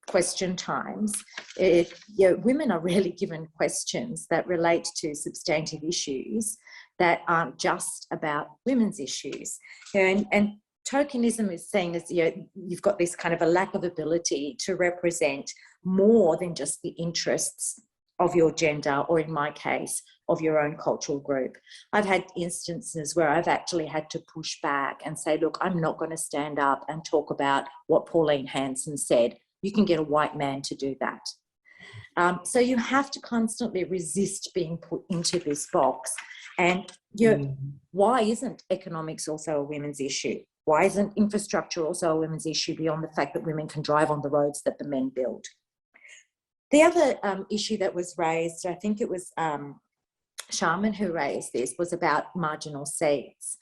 question times, women are really given questions that relate to substantive issues that aren't just about women's issues. And tokenism is seen as, you've got this kind of a lack of ability to represent more than just the interests of your gender, or in my case, of your own cultural group. I've had instances where I've actually had to push back and say, look, I'm not going to stand up and talk about what Pauline Hanson said. You can get a white man to do that. So you have to constantly resist being put into this box. And why isn't economics also a women's issue? Why isn't infrastructure also a women's issue beyond the fact that women can drive on the roads that the men build? The other issue that was raised, I think it was Sharman who raised this, was about marginal seats.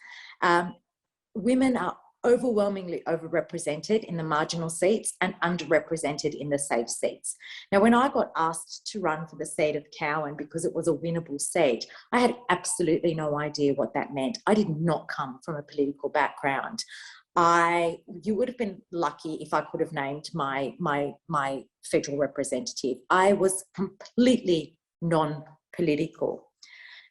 Women are overwhelmingly overrepresented in the marginal seats and underrepresented in the safe seats. Now, when I got asked to run for the seat of Cowan because it was a winnable seat, I had absolutely no idea what that meant. I did not come from a political background. You would have been lucky if I could have named my federal representative. I was completely non-political.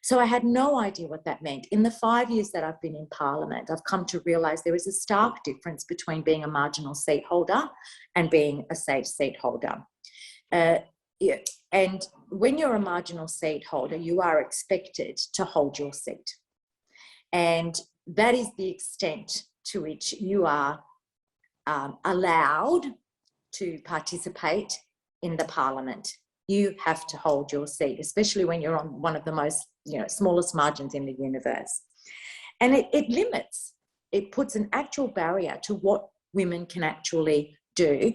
So I had no idea what that meant. In the 5 years that I've been in Parliament, I've come to realise there is a stark difference between being a marginal seat holder and being a safe seat holder. And when you're a marginal seat holder, you are expected to hold your seat. And that is the extent to which you are allowed to participate in the Parliament. You have to hold your seat, especially when you're on one of the most, smallest margins in the universe. And it limits, it puts an actual barrier to what women can actually do,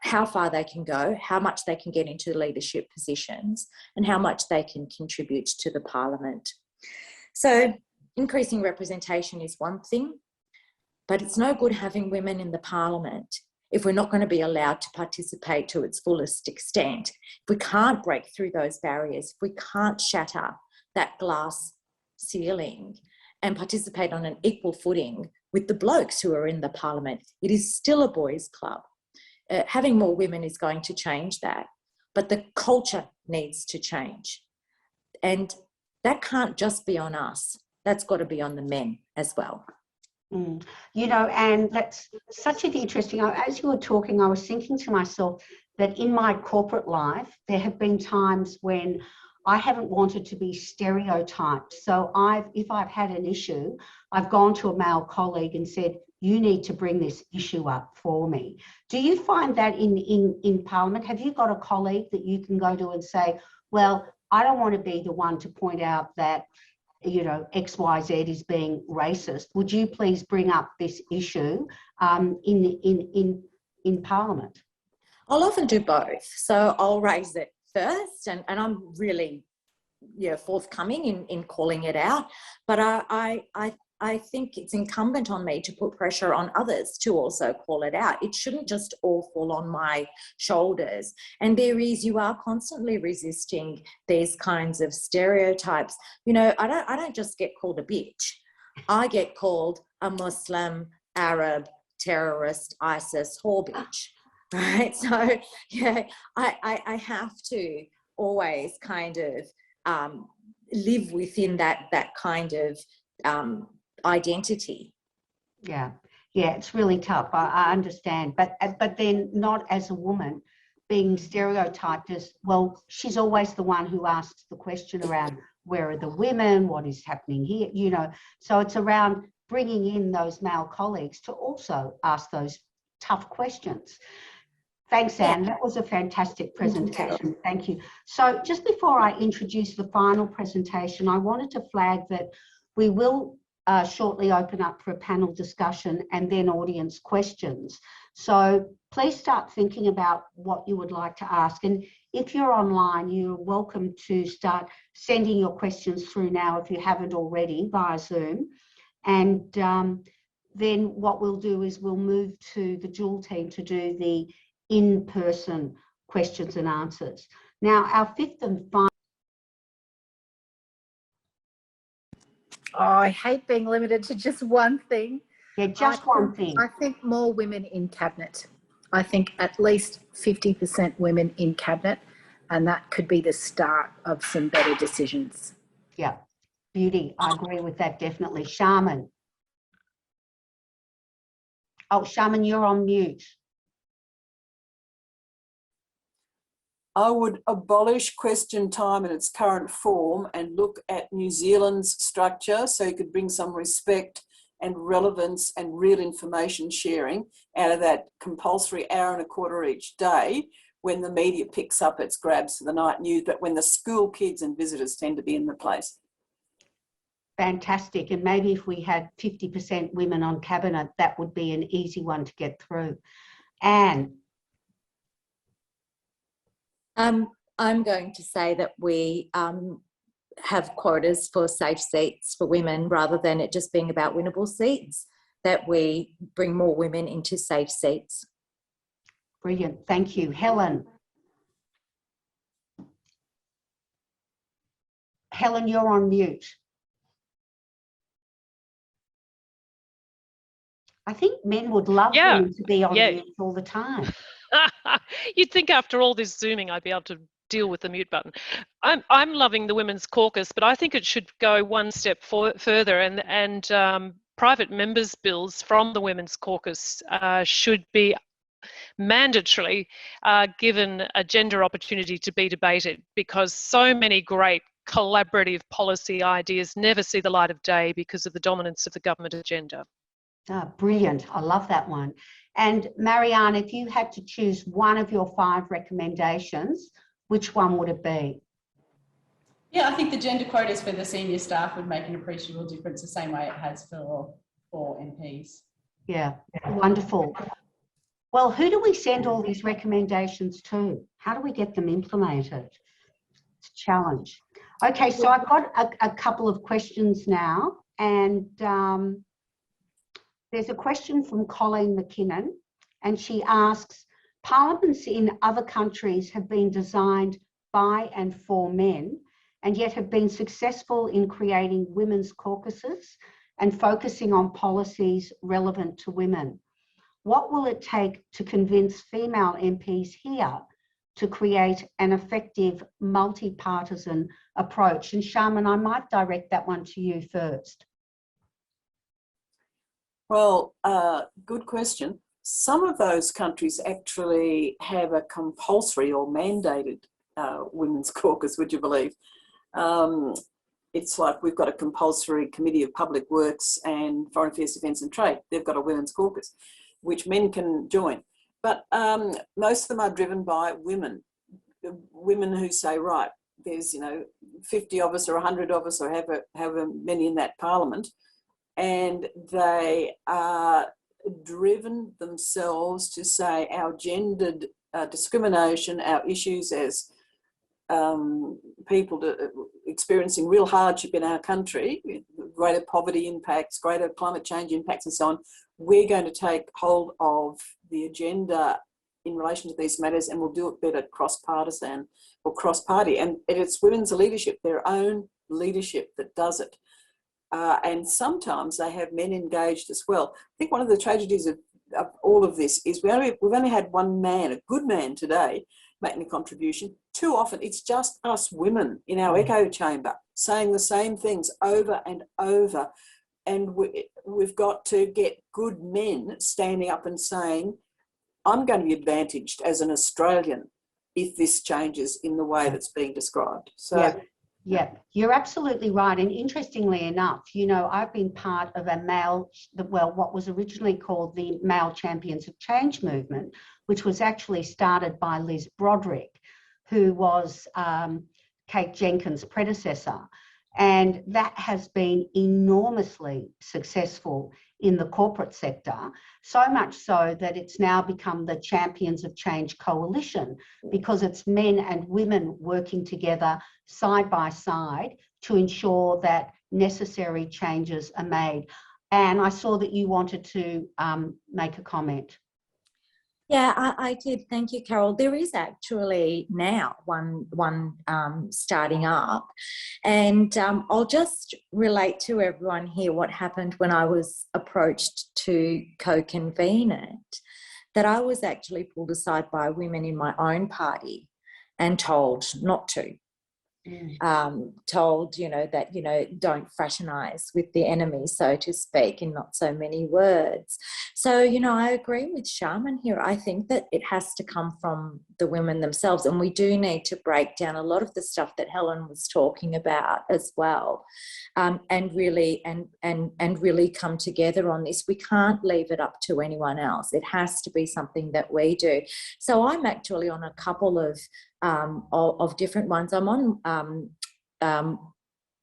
how far they can go, how much they can get into leadership positions, and how much they can contribute to the Parliament. So increasing representation is one thing, but it's no good having women in the Parliament if we're not going to be allowed to participate to its fullest extent. If we can't break through those barriers, if we can't shatter that glass ceiling and participate on an equal footing with the blokes who are in the Parliament, it is still a boys' club. Having more women is going to change that, but the culture needs to change. And that can't just be on us. That's got to be on the men as well. And that's such an interesting, as you were talking, I was thinking to myself that in my corporate life, there have been times when I haven't wanted to be stereotyped. So if I've had an issue, I've gone to a male colleague and said, you need to bring this issue up for me. Do you find that in Parliament? Have you got a colleague that you can go to and say, well, I don't want to be the one to point out that XYZ is being racist. Would you please bring up this issue in Parliament? I'll often do both. So I'll raise it first, and I'm really forthcoming in calling it out. But I I think it's incumbent on me to put pressure on others to also call it out. It shouldn't just all fall on my shoulders. And you are constantly resisting these kinds of stereotypes. You know, I don't just get called a bitch. I get called a Muslim, Arab, terrorist, ISIS, whore bitch, right? So, yeah, I have to always kind of live within that kind of identity. Yeah, it's really tough. I understand, but then not as a woman being stereotyped as, well, she's always the one who asks the question around where are the women, what is happening here, you know. So it's around bringing in those male colleagues to also ask those tough questions. Thanks, Anne. That was a fantastic presentation. Thank you. So just before I introduce the final presentation, I wanted to flag that we will shortly open up for a panel discussion and then audience questions. So please start thinking about what you would like to ask. And if you're online, you're welcome to start sending your questions through now if you haven't already via Zoom. And then what we'll do is we'll move to the Dual team to do the in-person questions and answers. Now, our fifth and final. Oh, I hate being limited to just one thing. Yeah, just one thing. I think more women in cabinet. I think at least 50% women in cabinet, and that could be the start of some better decisions. Yeah, beauty. I agree with that, definitely. Sharman. Oh, Sharman, you're on mute. I would abolish question time in its current form and look at New Zealand's structure so you could bring some respect and relevance and real information sharing out of that compulsory hour and a quarter each day when the media picks up its grabs for the night news, but when the school kids and visitors tend to be in the place. Fantastic. And maybe if we had 50% women on cabinet, that would be an easy one to get through. Anne. I'm going to say that we have quotas for safe seats for women rather than it just being about winnable seats, that we bring more women into safe seats. Brilliant. Thank you. Helen. Helen, you're on mute. I think men would love women to be on mute all the time. You'd think after all this Zooming, I'd be able to deal with the mute button. I'm loving the Women's Caucus, but I think it should go one step further, and private members' bills from the Women's Caucus should be mandatorily given a gender opportunity to be debated, because so many great collaborative policy ideas never see the light of day because of the dominance of the government agenda. Brilliant. I love that one. And Marianna, if you had to choose one of your 5 recommendations, which one would it be? Yeah, I think the gender quotas for the senior staff would make an appreciable difference the same way it has for MPs. Yeah, wonderful. Well, who do we send all these recommendations to? How do we get them implemented? It's a challenge. Okay, so I've got a couple of questions now, and there's a question from Colleen McKinnon, and she asks, parliaments in other countries have been designed by and for men, and yet have been successful in creating women's caucuses and focusing on policies relevant to women. What will it take to convince female MPs here to create an effective multi-partisan approach? And Shaman, I might direct that one to you first. Well, good question. Some of those countries actually have a compulsory or mandated women's caucus, would you believe? It's like we've got a compulsory Committee of Public Works and Foreign Affairs, Defence and Trade. They've got a women's caucus, which men can join. But most of them are driven by women who say, right, there's 50 of us or 100 of us or however many in that parliament, and they are driven themselves to say our gendered discrimination, our issues as people experiencing real hardship in our country, greater poverty impacts, greater climate change impacts and so on, we're going to take hold of the agenda in relation to these matters, and we'll do it better cross-partisan or cross-party. And it's women's leadership, their own leadership, that does it. And sometimes they have men engaged as well. I think one of the tragedies of all of this is we've only had one man, a good man today, making a contribution. Too often it's just us women in our echo chamber saying the same things over and over. And we've got to get good men standing up and saying, I'm going to be advantaged as an Australian if this changes in the way that's being described. So, yeah, you're absolutely right. And interestingly enough, you know, I've been part of what was originally called the Male Champions of Change movement, which was actually started by Liz Broderick, who was Kate Jenkins' predecessor. And that has been enormously successful in the corporate sector, so much so that it's now become the Champions of Change Coalition, because it's men and women working together side by side to ensure that necessary changes are made. And I saw that you wanted to make a comment. Yeah, I did. Thank you, Carol. There is actually now one starting up, and I'll just relate to everyone here what happened when I was approached to co-convene it, that I was actually pulled aside by women in my own party and told not to. Told, you know, that, you know, don't fraternise with the enemy, so to speak, in not so many words. So, you know, I agree with Sharman here. I think that it has to come from the women themselves, and we do need to break down a lot of the stuff that Helen was talking about as well, and really come together on this. We can't leave it up to anyone else. It has to be something that we do. So I'm actually on a couple of different ones. I'm on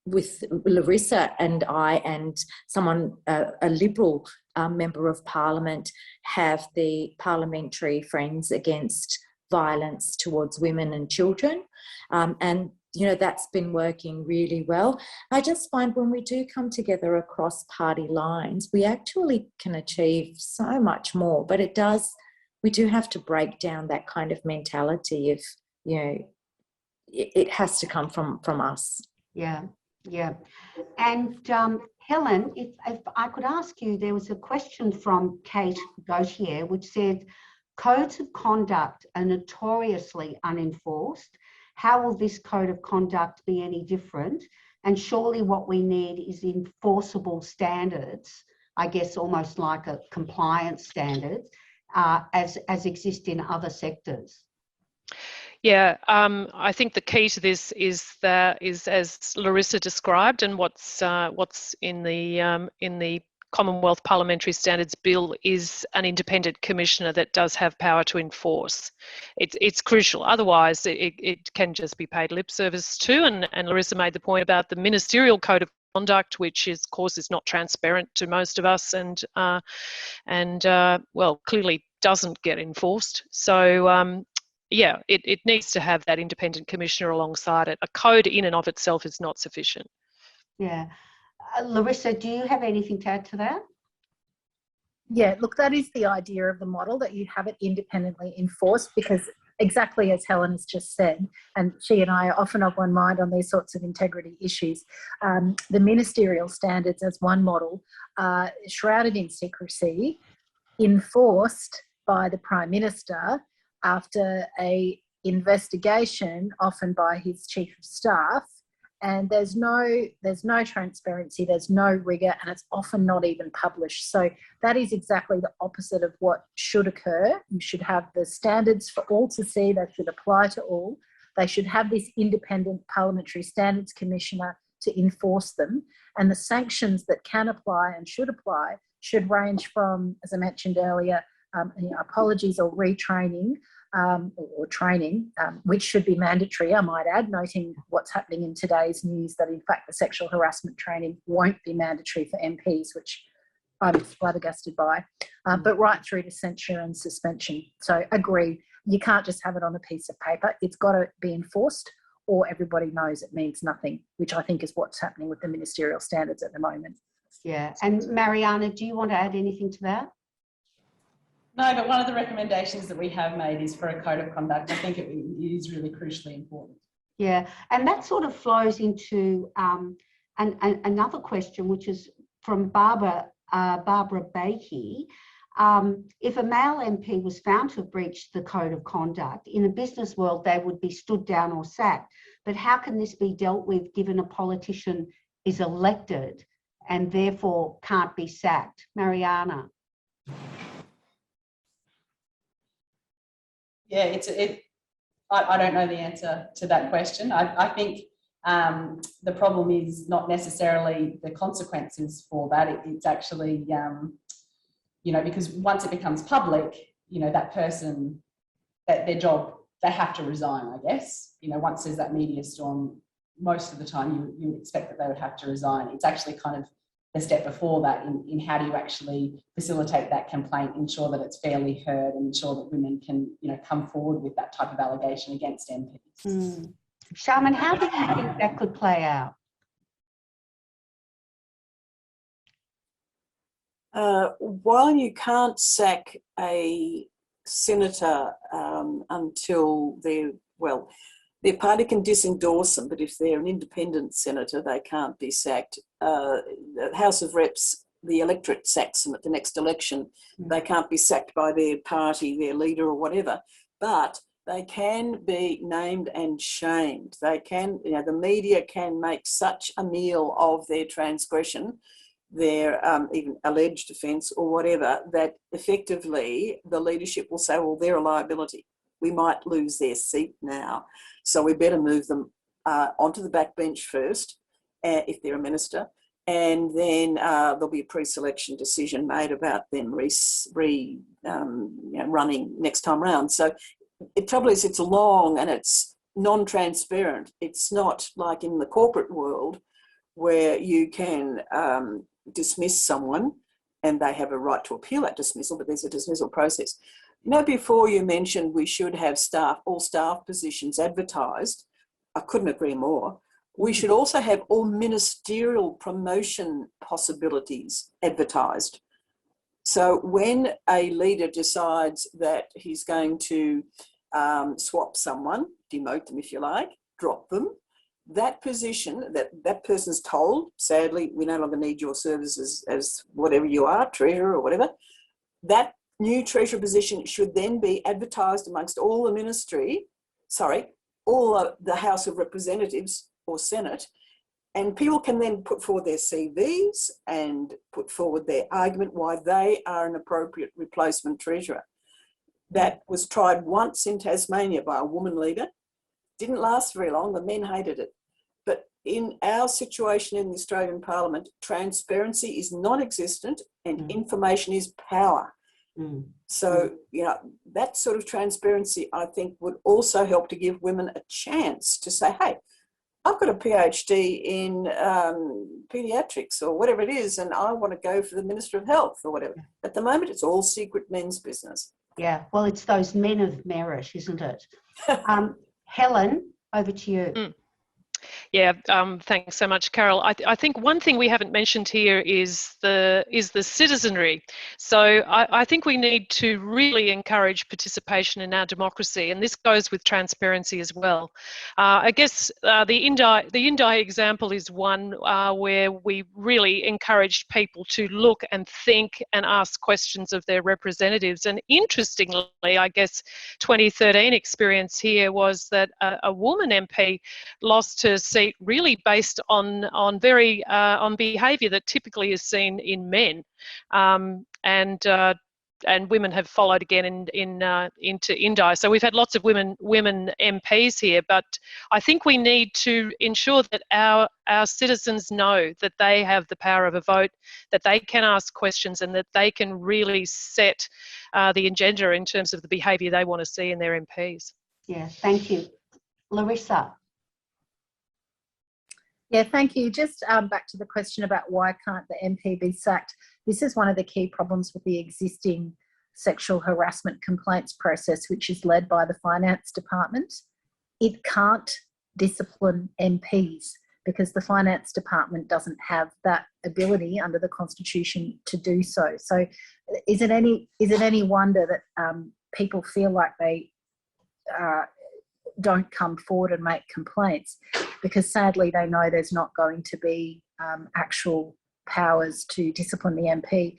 with Larissa and I and someone, a Liberal member of Parliament, have the Parliamentary Friends Against Violence Towards Women and Children, and you know, that's been working really well. I just find when we do come together across party lines, we actually can achieve so much more, but we do have to break down that kind of mentality of, you know, it has to come from us. Yeah. And Helen, if I could ask you, there was a question from Kate Gautier which said, codes of conduct are notoriously unenforced. How will this code of conduct be any different? And surely what we need is enforceable standards, I guess almost like a compliance standards, as exist in other sectors. Yeah, I think the key to this is as Larissa described, and what's in the Commonwealth Parliamentary Standards Bill is an independent commissioner that does have power to enforce. It's crucial. Otherwise, it can just be paid lip service to. And Larissa made the point about the ministerial code of conduct, which is, of course, is not transparent to most of us, and well, clearly doesn't get enforced. So. Yeah, it needs to have that independent commissioner alongside it. A code in and of itself is not sufficient. Yeah. Larissa, do you have anything to add to that? Yeah, look, that is the idea of the model, that you have it independently enforced, because exactly as Helen has just said, and she and I are often of one mind on these sorts of integrity issues, the ministerial standards as one model are shrouded in secrecy, enforced by the Prime Minister after a investigation, often by his chief of staff, and there's no transparency, there's no rigour, and it's often not even published. So that is exactly the opposite of what should occur. You should have the standards for all to see, they should apply to all. They should have this independent Parliamentary Standards Commissioner to enforce them, and the sanctions that can apply and should apply should range from, as I mentioned earlier, apologies or retraining, or training, which should be mandatory, I might add, noting what's happening in today's news, that in fact the sexual harassment training won't be mandatory for MPs, which I'm flabbergasted by, but right through to censure and suspension. So agree, you can't just have it on a piece of paper, it's got to be enforced, or everybody knows it means nothing, which I think is what's happening with the ministerial standards at the moment. Yeah. And Marianna, do you want to add anything to that? No, but one of the recommendations that we have made is for a code of conduct. I think it is really crucially important. Yeah, and that sort of flows into another question, which is from Barbara Bakey. If a male MP was found to have breached the code of conduct, in the business world, they would be stood down or sacked. But how can this be dealt with given a politician is elected and therefore can't be sacked? Marianna. Yeah, I don't know the answer to that question. I think the problem is not necessarily the consequences for that. It's actually, you know, because once it becomes public, you know, that person, that their job, they have to resign, I guess. You know, once there's that media storm, most of the time you would expect that they would have to resign. It's actually kind of the step before that in how do you actually facilitate that complaint, ensure that it's fairly heard, and ensure that women can, you know, come forward with that type of allegation against MPs. Sharman, how do you think that could play out? While you can't sack a senator until their party can disendorse them, but if they're an independent senator, they can't be sacked. The House of Reps, the electorate sacks them at the next election. They can't be sacked by their party, their leader or whatever, but they can be named and shamed. They can, you know, the media can make such a meal of their transgression, their even alleged offence or whatever, that effectively the leadership will say, well, they're a liability. We might lose their seat now. So we better move them onto the backbench first, if they're a minister, and then there'll be a pre-selection decision made about them running next time round. So the trouble is it's long and it's non-transparent. It's not like in the corporate world where you can dismiss someone and they have a right to appeal that dismissal, but there's a dismissal process. You know, before you mentioned we should have all staff positions advertised, I couldn't agree more. We should also have all ministerial promotion possibilities advertised. So when a leader decides that he's going to swap someone, demote them if you like, drop them, that position, that person's told, sadly, we no longer need your services as whatever you are, treasurer or whatever, that new treasurer position should then be advertised amongst all the ministry, all the House of Representatives or Senate, and people can then put forward their CVs and put forward their argument why they are an appropriate replacement treasurer. That was tried once in Tasmania by a woman leader. Didn't last very long, the men hated it. But in our situation in the Australian Parliament, transparency is non-existent and information is power. So, you know, that sort of transparency, I think, would also help to give women a chance to say, hey, I've got a PhD in paediatrics or whatever it is, and I want to go for the Minister of Health or whatever. At the moment, it's all secret men's business. Yeah, well, it's those men of merit, isn't it? Helen, over to you. Yeah, thanks so much, Carol. I think one thing we haven't mentioned here is the citizenry. So I think we need to really encourage participation in our democracy, and this goes with transparency as well. I guess the Indi example is one where we really encouraged people to look and think and ask questions of their representatives. And interestingly, I guess 2013 experience here was that a woman MP lost her seat really based on behaviour that typically is seen in men, and women have followed again into Indi. So we've had lots of women MPs here, but I think we need to ensure that our citizens know that they have the power of a vote, that they can ask questions, and that they can really set the agenda in terms of the behaviour they want to see in their MPs. Yeah, thank you. Larissa. Yeah, thank you. Just back to the question about why can't the MP be sacked. This is one of the key problems with the existing sexual harassment complaints process, which is led by the Finance Department. It can't discipline MPs, because the finance department doesn't have that ability under the Constitution to do so. So is it any wonder that people feel like they don't come forward and make complaints, because sadly they know there's not going to be actual powers to discipline the MP.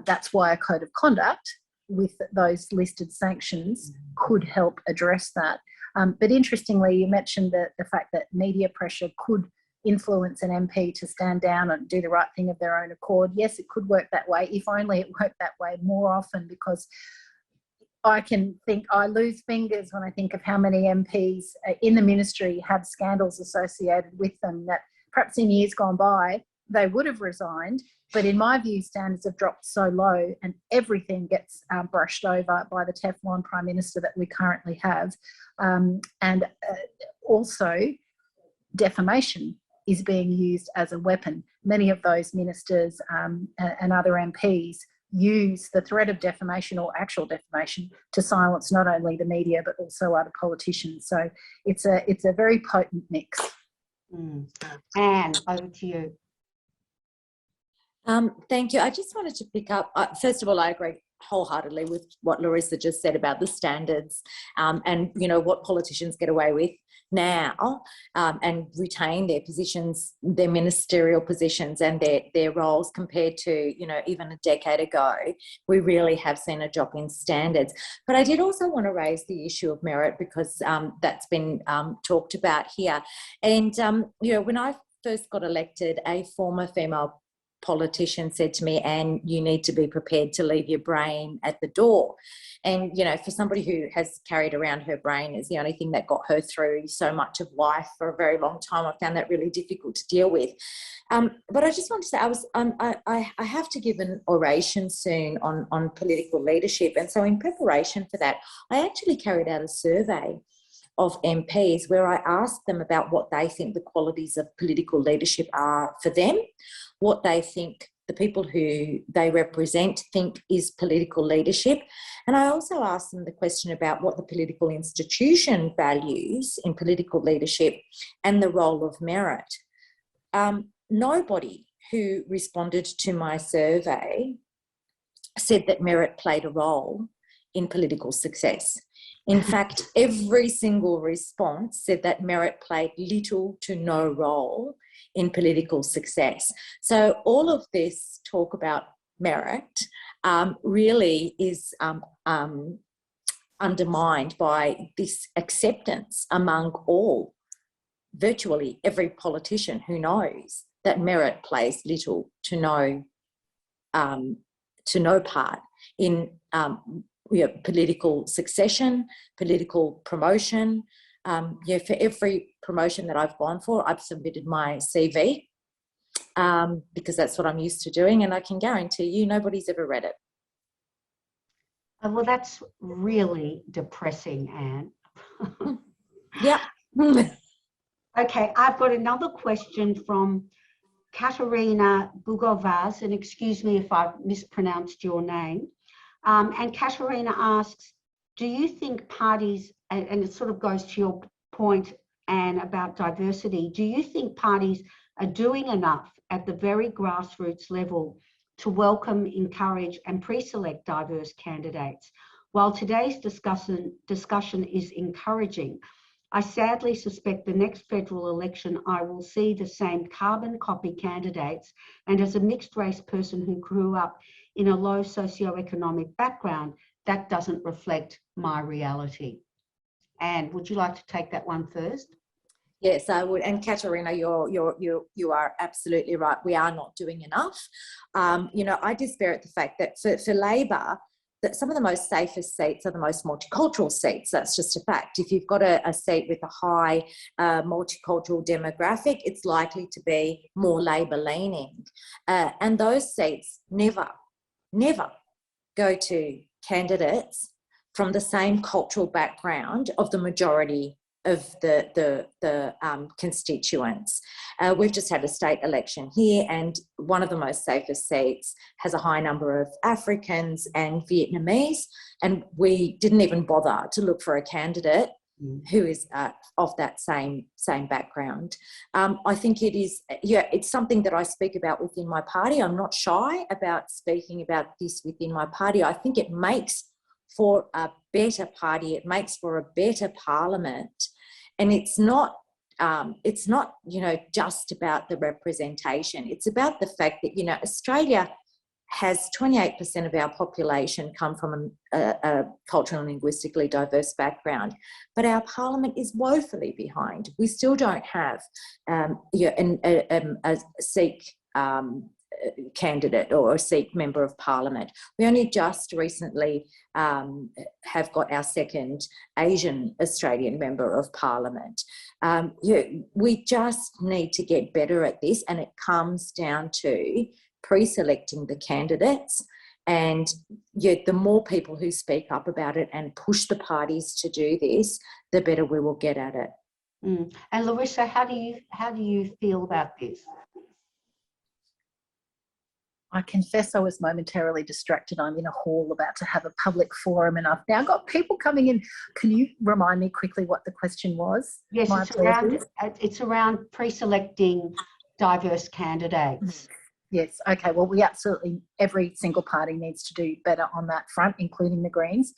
That's why a code of conduct with those listed sanctions could help address that. But interestingly, you mentioned the fact that media pressure could influence an MP to stand down and do the right thing of their own accord. Yes, it could work that way, if only it worked that way more often, because I lose fingers when I think of how many MPs in the ministry have scandals associated with them that perhaps in years gone by, they would have resigned. But in my view, standards have dropped so low and everything gets brushed over by the Teflon Prime Minister that we currently have. And also, defamation is being used as a weapon. Many of those ministers and other MPs use the threat of defamation or actual defamation to silence not only the media but also other politicians. So it's a very potent mix. Anne, over to you. Thank you. I just wanted to pick up, first of all, I agree wholeheartedly with what Larissa just said about the standards and, you know, what politicians get away with now and retain their positions, their ministerial positions and their roles compared to, you know, even a decade ago. We really have seen a drop in standards. But I did also want to raise the issue of merit because that's been talked about here. And, you know, when I first got elected, a former female politician said to me, "Anne, you need to be prepared to leave your brain at the door." And, you know, for somebody who has carried around her brain as the only thing that got her through so much of life for a very long time, I found that really difficult to deal with. But I just want to say I have to give an oration soon on political leadership. And so in preparation for that, I actually carried out a survey of MPs where I asked them about what they think the qualities of political leadership are for them, what they think the people who they represent think is political leadership. And I also asked them the question about what the political institution values in political leadership and the role of merit. Nobody who responded to my survey said that merit played a role in political success. In fact, every single response said that merit played little to no role in political success. So all of this talk about merit really is undermined by this acceptance among virtually every politician who knows that merit plays little to no part in political succession, political promotion. For every promotion that I've gone for, I've submitted my CV because that's what I'm used to doing, and I can guarantee you nobody's ever read it. Well, that's really depressing, Anne. Yeah. Okay, I've got another question from Katerina Bugovaz, and excuse me if I've mispronounced your name. And Katerina asks, do you think parties, and it sort of goes to your point, Anne, about diversity, do you think parties are doing enough at the very grassroots level to welcome, encourage and pre-select diverse candidates? While today's discussion is encouraging, I sadly suspect the next federal election I will see the same carbon copy candidates, and as a mixed race person who grew up in a low socioeconomic background, that doesn't reflect my reality. Anne, would you like to take that one first? Yes, I would. And Katerina, you are absolutely right. We are not doing enough. You know, I despair at the fact that for Labor, that some of the most safest seats are the most multicultural seats. That's just a fact. If you've got a seat with a high multicultural demographic, it's likely to be more Labor leaning. And those seats never go to candidates from the same cultural background of the majority of the constituents. We've just had a state election here, and one of the most safest seats has a high number of Africans and Vietnamese, and we didn't even bother to look for a candidate who is of that same background. I think it is, it's something that I speak about within my party. I'm not shy about speaking about this within my party. I think it makes for a better party. It makes for a better parliament. And it's not, just about the representation. It's about the fact that, Australia has 28% of our population come from a culturally and linguistically diverse background, but our parliament is woefully behind. We still don't have a Sikh candidate or a Sikh member of parliament. We only just recently have got our second Asian Australian member of parliament. We just need to get better at this, and it comes down to pre-selecting the candidates, and the more people who speak up about it and push the parties to do this, the better we will get at it. And Larissa, how do you feel about this? I confess I was momentarily distracted. I'm in a hall about to have a public forum, and I've now got people coming in. Can you remind me quickly what the question was? Yes, it's around pre-selecting diverse candidates. Yes, okay, well, every single party needs to do better on that front, including the Greens.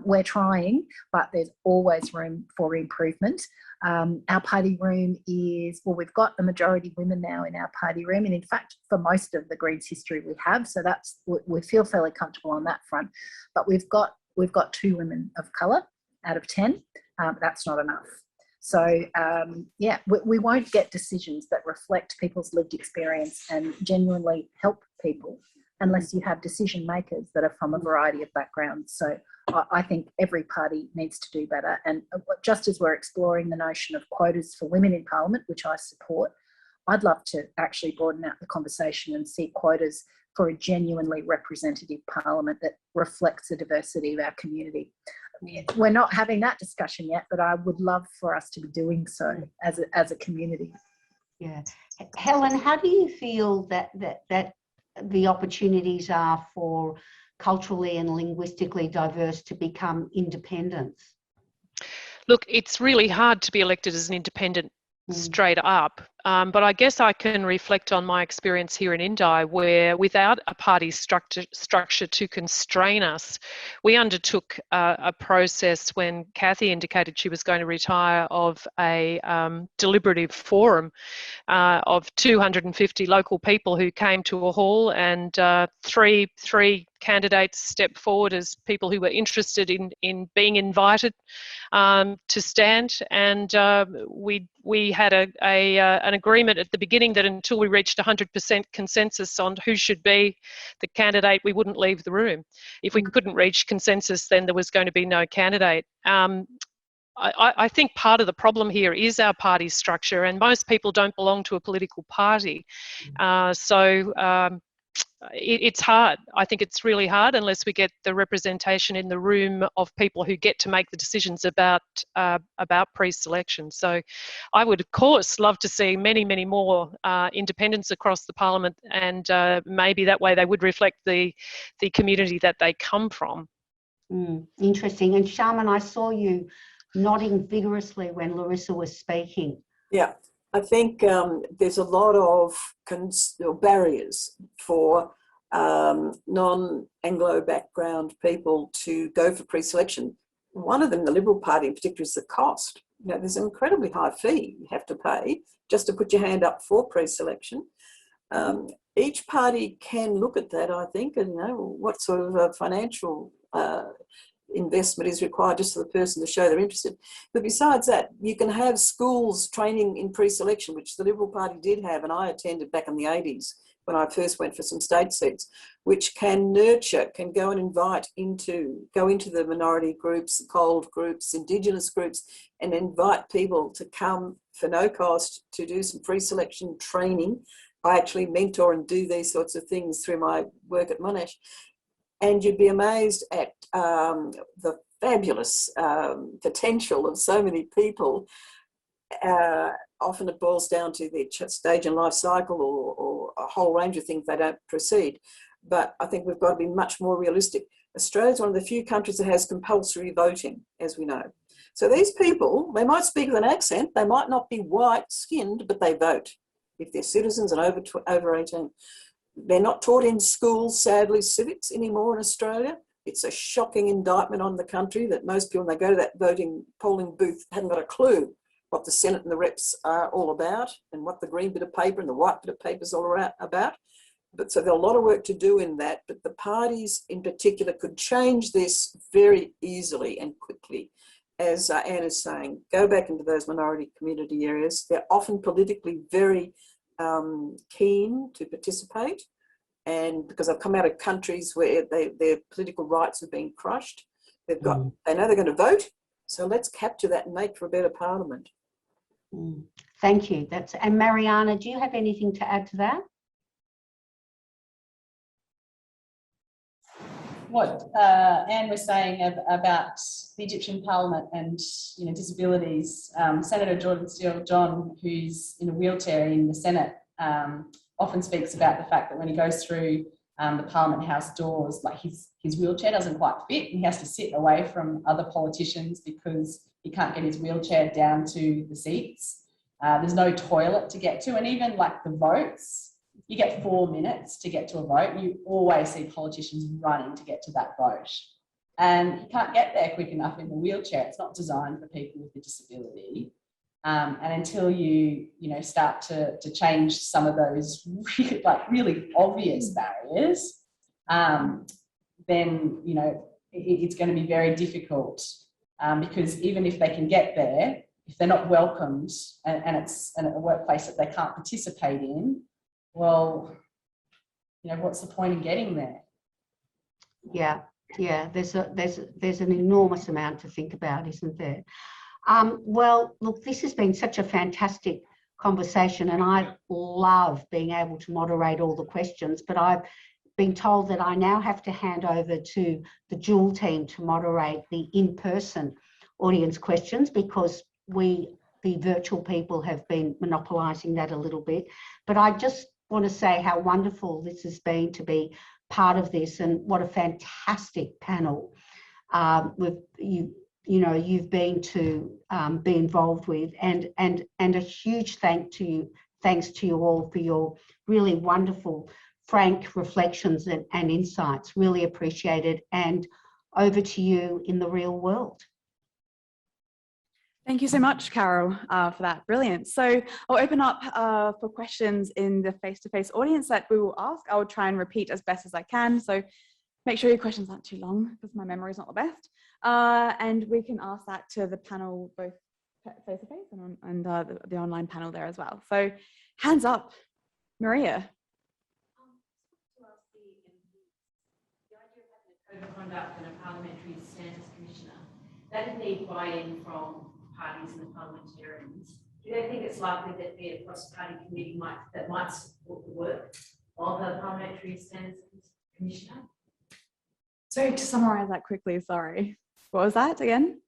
We're trying, but there's always room for improvement. Our party room we've got a majority women now in our party room, and in fact, for most of the Greens history we have, so we feel fairly comfortable on that front. But we've got 2 women of colour out of 10. That's not enough. So, we won't get decisions that reflect people's lived experience and genuinely help people unless you have decision makers that are from a variety of backgrounds. So I think every party needs to do better. And just as we're exploring the notion of quotas for women in Parliament, which I support, I'd love to actually broaden out the conversation and see quotas for a genuinely representative Parliament that reflects the diversity of our community. We're not having that discussion yet, but I would love for us to be doing so as a community. Yeah. Helen, how do you feel that the opportunities are for culturally and linguistically diverse to become independents? Look, it's really hard to be elected as an independent straight up. But I guess I can reflect on my experience here in Indi, where without a party structure to constrain us, we undertook a process when Kathy indicated she was going to retire of a deliberative forum of 250 local people who came to a hall, and three candidates stepped forward as people who were interested in being invited to stand, and we had an agreement at the beginning that until we reached 100% consensus on who should be the candidate, we wouldn't leave the room. If we couldn't reach consensus, then there was going to be no candidate. I think part of the problem here is our party structure, and most people don't belong to a political party. It's hard. I think it's really hard unless we get the representation in the room of people who get to make the decisions about pre-selection. So I would, of course, love to see many, many more independents across the Parliament, and maybe that way they would reflect the community that they come from. Interesting. And Sharman, I saw you nodding vigorously when Larissa was speaking. Yeah. I think there's a lot of barriers for non-Anglo background people to go for pre-selection. One of them, the Liberal Party in particular, is the cost. There's an incredibly high fee you have to pay just to put your hand up for pre-selection. Each party can look at that, I think, and what sort of financial investment is required just for the person to show they're interested. But besides that, you can have schools training in pre-selection, which the Liberal Party did have, and I attended back in the 80s when I first went for some state seats, which can nurture, can go and go into the minority groups, cold groups, Indigenous groups, and invite people to come for no cost to do some pre-selection training. I actually mentor and do these sorts of things through my work at Monash. And you'd be amazed at the fabulous potential of so many people. Often it boils down to their stage in life cycle or a whole range of things they don't proceed. But I think we've got to be much more realistic. Australia is one of the few countries that has compulsory voting, as we know. So these people, they might speak with an accent, they might not be white-skinned, but they vote if they're citizens and over 18. They're not taught in schools, sadly, civics anymore in Australia. It's a shocking indictment on the country that most people, when they go to that polling booth, haven't got a clue what the Senate and the reps are all about and what the green bit of paper and the white bit of paper is all about. But so there's a lot of work to do in that, but the parties in particular could change this very easily and quickly. As Anne is saying, go back into those minority community areas. They're often politically very keen to participate, and because I've come out of countries where their political rights have been crushed, they know they're going to vote, so let's capture that and make for a better parliament. Thank you. And Marianna, do you have anything to add to that? What Anne was saying about the Egyptian Parliament and disabilities, Senator Jordan Steele-John, who's in a wheelchair in the Senate, often speaks about the fact that when he goes through the Parliament House doors, like his wheelchair doesn't quite fit. He has to sit away from other politicians because he can't get his wheelchair down to the seats. There's no toilet to get to, and even like the votes, you get 4 minutes to get to a vote. You always see politicians running to get to that vote. And you can't get there quick enough in the wheelchair. It's not designed for people with a disability. And until you start to change some of those really obvious barriers, then, it's going to be very difficult because even if they can get there, if they're not welcomed and it's a workplace that they can't participate in, well, what's the point in getting there? Yeah. There's an enormous amount to think about, isn't there? Well, look, this has been such a fantastic conversation, and I love being able to moderate all the questions. But I've been told that I now have to hand over to the Jewel team to moderate the in-person audience questions because the virtual people have been monopolising that a little bit. But I just want to say how wonderful this has been to be part of this, and what a fantastic panel you've been to be involved with, and a huge thanks to you all for your really wonderful, frank reflections and insights. Really appreciated. And over to you in the real world. Thank you so much, Carol, for that. Brilliant. So I'll open up for questions in the face-to-face audience that we will ask. I'll try and repeat as best as I can. So make sure your questions aren't too long because my memory is not the best. And we can ask that to the panel, both face-to-face and the online panel there as well. So hands up, Maria. The idea of having a code of conduct and a parliamentary standards commissioner, that would need buy-in from parties and the parliamentarians. Do they think it's likely that the cross-party committee might support the work of a parliamentary standards commissioner? So to summarise that quickly, sorry, what was that again?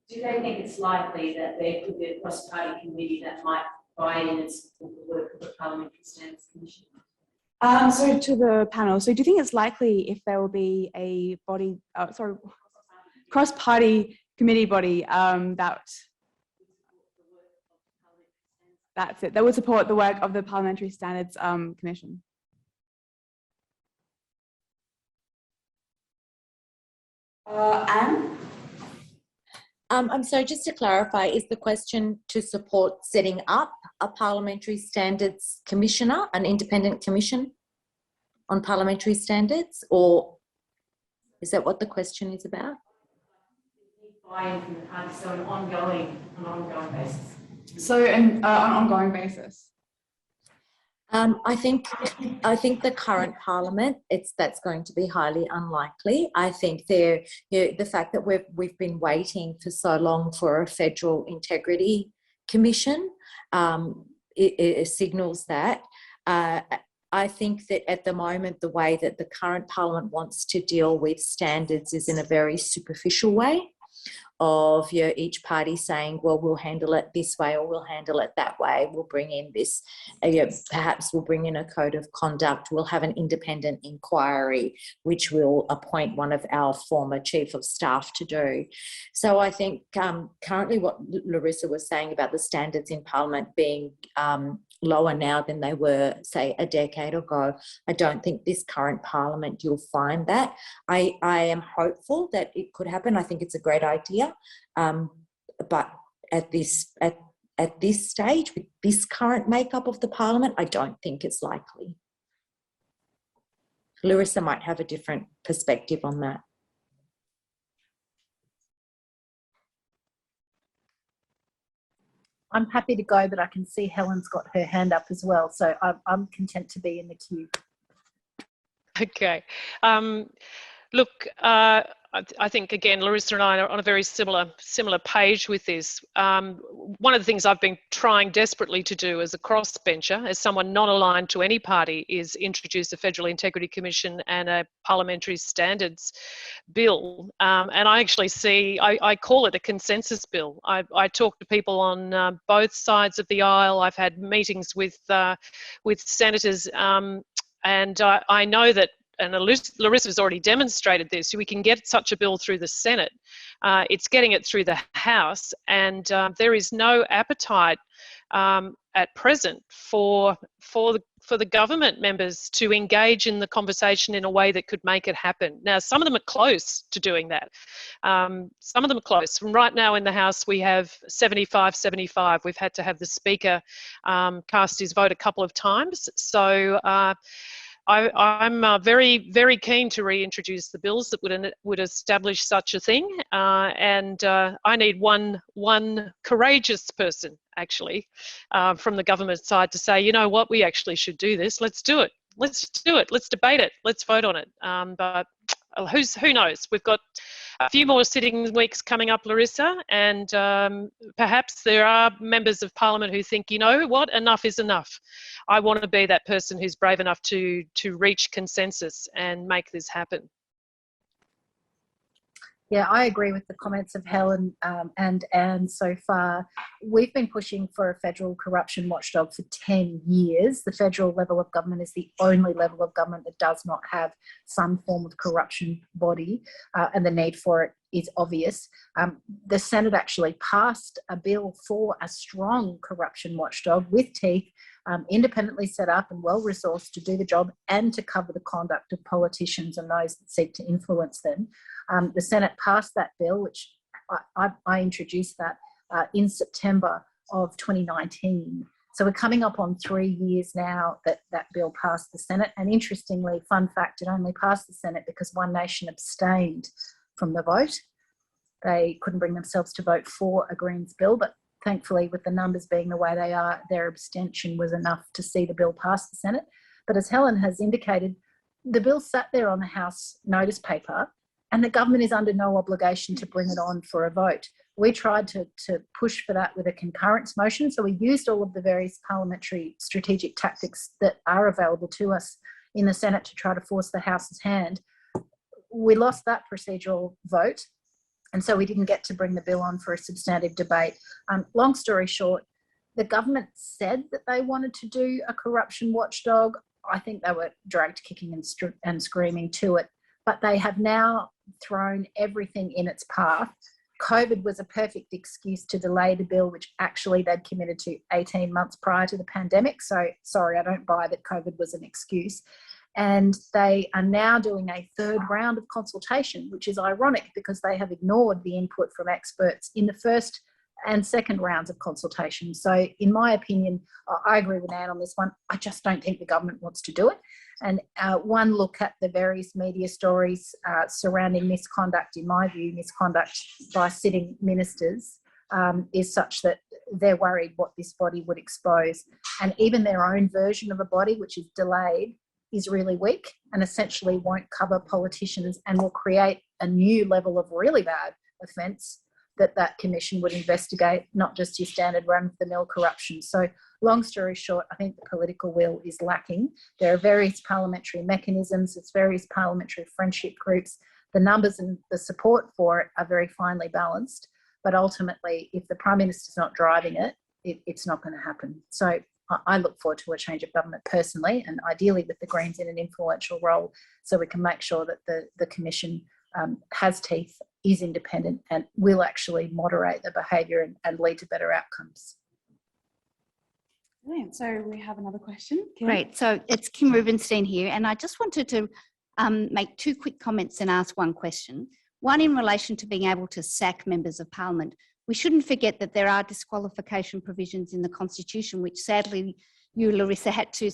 Do they think it's likely that there could be a cross-party committee that might buy in and support the work of the parliamentary standards commissioner? So to the panel, so do you think it's likely if there will be a body, cross-party committee body that's it, that would support the work of the Parliamentary Standards Commission? Anne? I'm sorry, just to clarify, is the question to support setting up a Parliamentary Standards Commissioner, an independent commission on parliamentary standards, or is that what the question is about? Buy-in from the party, so on an ongoing basis. So on an ongoing basis. I think the current parliament, that's going to be highly unlikely. I think the fact that we've been waiting for so long for a federal integrity commission, it signals that. I think that at the moment, the way that the current parliament wants to deal with standards is in a very superficial way of each party saying, well, we'll handle it this way or we'll handle it that way. We'll bring in this, perhaps we'll bring in a code of conduct. We'll have an independent inquiry, which we'll appoint one of our former chief of staff to do. So I think currently what Larissa was saying about the standards in Parliament being lower now than they were, say, a decade ago, I don't think this current Parliament you'll find that. I am hopeful that it could happen. I think it's a great idea, but at this stage, with this current makeup of the Parliament, I don't think it's likely. Larissa might have a different perspective on that. I'm happy to go, but I can see Helen's got her hand up as well, so I'm content to be in the queue. Okay. Look, I think, again, Larissa and I are on a very similar page with this. One of the things I've been trying desperately to do as a crossbencher, as someone not aligned to any party, is introduce a Federal Integrity Commission and a Parliamentary Standards Bill. And I actually see, I call it a consensus bill. I talk to people on both sides of the aisle. I've had meetings with senators, and I know that, and Larissa's already demonstrated this, we can get such a bill through the Senate. It's getting it through the House, and there is no appetite at present for the government members to engage in the conversation in a way that could make it happen. Now, some of them are close to doing that. Some of them are close. From right now in the House, we have 75-75. We've had to have the Speaker cast his vote a couple of times. So I'm very, very keen to reintroduce the bills that would establish such a thing, and I need one courageous person, actually, from the government side to say, you know what, we actually should do this. Let's do it. Let's do it. Let's debate it. Let's vote on it. But who knows? We've got a few more sitting weeks coming up, Larissa, and perhaps there are members of Parliament who think, you know what, enough is enough. I want to be that person who's brave enough to reach consensus and make this happen. Yeah, I agree with the comments of Helen and Anne so far. We've been pushing for a federal corruption watchdog for 10 years. The federal level of government is the only level of government that does not have some form of corruption body, and the need for it is obvious. The Senate actually passed a bill for a strong corruption watchdog with teeth, independently set up and well-resourced to do the job and to cover the conduct of politicians and those that seek to influence them. The Senate passed that bill, which I introduced that in September of 2019. So we're coming up on 3 years now that that bill passed the Senate. And interestingly, fun fact, it only passed the Senate because One Nation abstained from the vote. They couldn't bring themselves to vote for a Greens bill, but thankfully, with the numbers being the way they are, their abstention was enough to see the bill pass the Senate. But as Helen has indicated, the bill sat there on the House notice paper, and the government is under no obligation to bring it on for a vote. We tried to push for that with a concurrence motion, so we used all of the various parliamentary strategic tactics that are available to us in the Senate to try to force the House's hand. We lost that procedural vote, and so we didn't get to bring the bill on for a substantive debate. Long story short, the government said that they wanted to do a corruption watchdog. I think they were dragged kicking and screaming to it, but they have now thrown everything in its path. COVID was a perfect excuse to delay the bill, which actually they'd committed to 18 months prior to the pandemic. So sorry, I don't buy that COVID was an excuse. And they are now doing a third round of consultation, which is ironic because they have ignored the input from experts in the first and second rounds of consultation. So in my opinion, I agree with Anne on this one. I just don't think the government wants to do it. And one look at the various media stories surrounding misconduct, in my view, misconduct by sitting ministers is such that they're worried what this body would expose. And even their own version of a body, which is delayed, is really weak and essentially won't cover politicians and will create a new level of really bad offence that commission would investigate, not just your standard run-of-the-mill corruption. So long story short, I think the political will is lacking. There are various parliamentary mechanisms, it's various parliamentary friendship groups. The numbers and the support for it are very finely balanced, but ultimately, if the Prime Minister's not driving it, it's not going to happen. So I look forward to a change of government personally, and ideally with the Greens in an influential role, so we can make sure that the Commission has teeth, is independent, and will actually moderate the behaviour and lead to better outcomes. Brilliant. So we have another question. Kim? Great. So it's Kim Rubenstein here, and I just wanted to make two quick comments and ask one question. One in relation to being able to sack members of Parliament. We shouldn't forget that there are disqualification provisions in the Constitution, which sadly you, Larissa, had to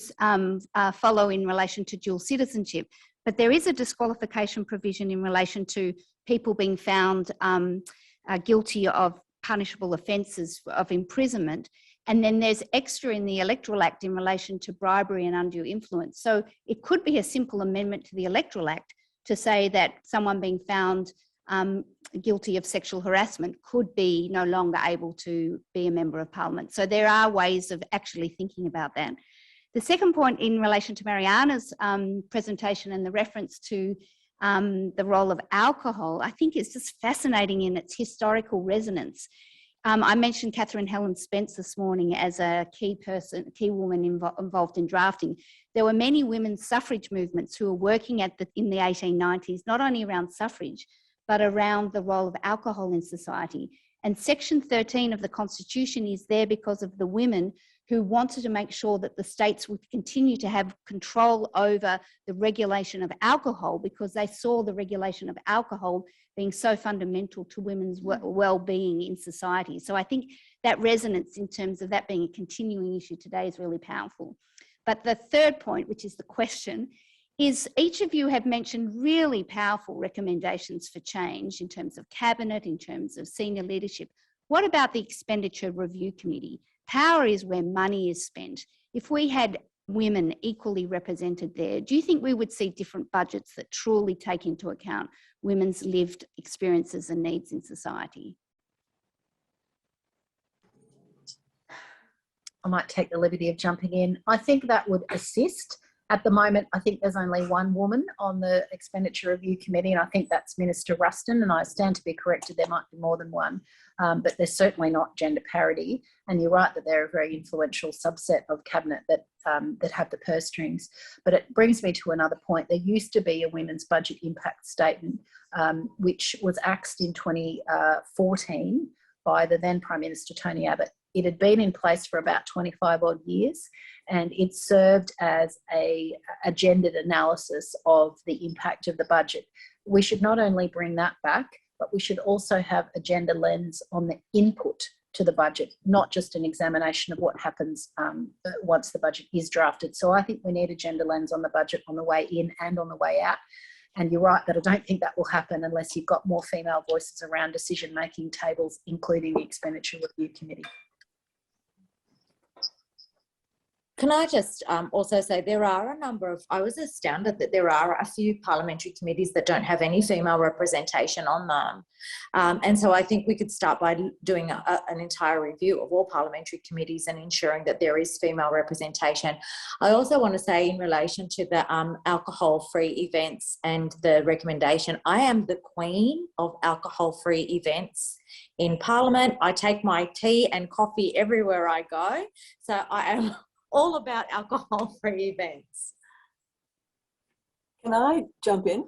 follow in relation to dual citizenship. But there is a disqualification provision in relation to people being found guilty of punishable offences of imprisonment. And then there's extra in the Electoral Act in relation to bribery and undue influence. So it could be a simple amendment to the Electoral Act to say that someone being found guilty of sexual harassment could be no longer able to be a member of Parliament. So there are ways of actually thinking about that. The second point in relation to Marianna's presentation and the reference to the role of alcohol, I think is just fascinating in its historical resonance. I mentioned Catherine Helen Spence this morning as a key woman involved in drafting. There were many women's suffrage movements who were working in the 1890s, not only around suffrage, but around the role of alcohol in society. And Section 13 of the Constitution is there because of the women who wanted to make sure that the states would continue to have control over the regulation of alcohol, because they saw the regulation of alcohol being so fundamental to women's well-being in society. So I think that resonance in terms of that being a continuing issue today is really powerful. But the third point, which is the question, is each of you have mentioned really powerful recommendations for change in terms of cabinet, in terms of senior leadership. What about the Expenditure Review Committee? Power is where money is spent. If we had women equally represented there, do you think we would see different budgets that truly take into account women's lived experiences and needs in society? I might take the liberty of jumping in. I think that would assist. At the moment, I think there's only one woman on the Expenditure Review Committee, and I think that's Minister Ruston, and I stand to be corrected, there might be more than one, but there's certainly not gender parity. And you're right that they're a very influential subset of Cabinet that have the purse strings. But it brings me to another point. There used to be a women's budget impact statement, which was axed in 2014 by the then Prime Minister, Tony Abbott. It had been in place for about 25 odd years, and it served as a gendered analysis of the impact of the budget. We should not only bring that back, but we should also have a gender lens on the input to the budget, not just an examination of what happens once the budget is drafted. So I think we need a gender lens on the budget on the way in and on the way out. And you're right that I don't think that will happen unless you've got more female voices around decision-making tables, including the Expenditure Review Committee. Can I just also say there are a number of, I was astounded that there are a few parliamentary committees that don't have any female representation on them. And so I think we could start by doing an entire review of all parliamentary committees and ensuring that there is female representation. I also want to say in relation to the alcohol-free events and the recommendation, I am the queen of alcohol-free events in Parliament. I take my tea and coffee everywhere I go. So I am all about alcohol-free events. Can I jump in?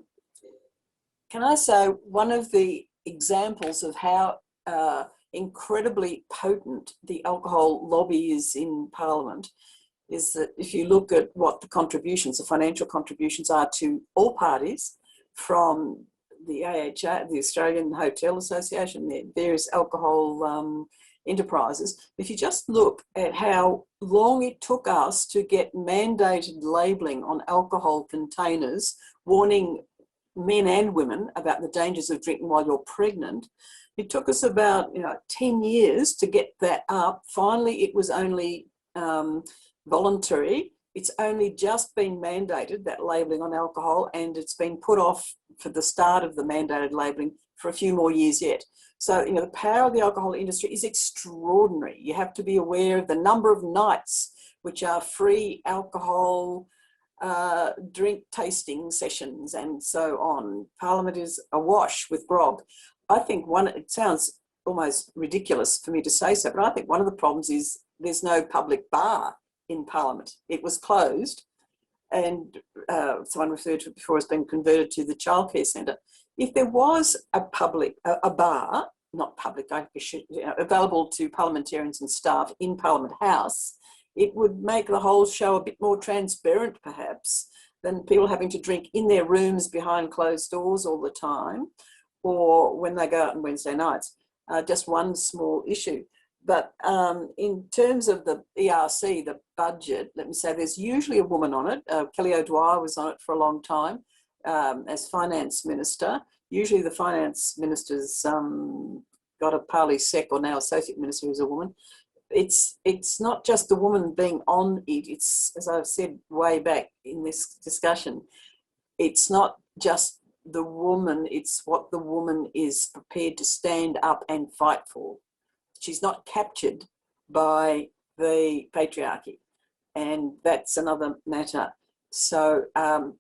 Can I say one of the examples of how incredibly potent the alcohol lobby is in Parliament is that if you look at what the contributions, the financial contributions are to all parties, from the AHA, the Australian Hotel Association, the various alcohol enterprises. If you just look at how long it took us to get mandated labelling on alcohol containers, warning men and women about the dangers of drinking while you're pregnant, it took us about 10 years to get that up. Finally, it was only voluntary. It's only just been mandated, that labelling on alcohol, and it's been put off for the start of the mandated labelling for a few more years yet. So, the power of the alcohol industry is extraordinary. You have to be aware of the number of nights which are free alcohol drink tasting sessions and so on. Parliament is awash with grog. I think it sounds almost ridiculous for me to say so, but I think one of the problems is there's no public bar in Parliament. It was closed, and someone referred to it before as being converted to the childcare centre. If there was a bar, not public, available to parliamentarians and staff in Parliament House, it would make the whole show a bit more transparent, perhaps, than people having to drink in their rooms behind closed doors all the time, or when they go out on Wednesday nights. Just one small issue. But in terms of the ERC, the budget, let me say there's usually a woman on it. Kelly O'Dwyer was on it for a long time as Finance Minister. Usually the Finance Minister's got a Parley Sec or now Associate Minister who's a woman. It's not just the woman being on it. It's, as I've said way back in this discussion, it's not just the woman, it's what the woman is prepared to stand up and fight for. She's not captured by the patriarchy, and that's another matter. So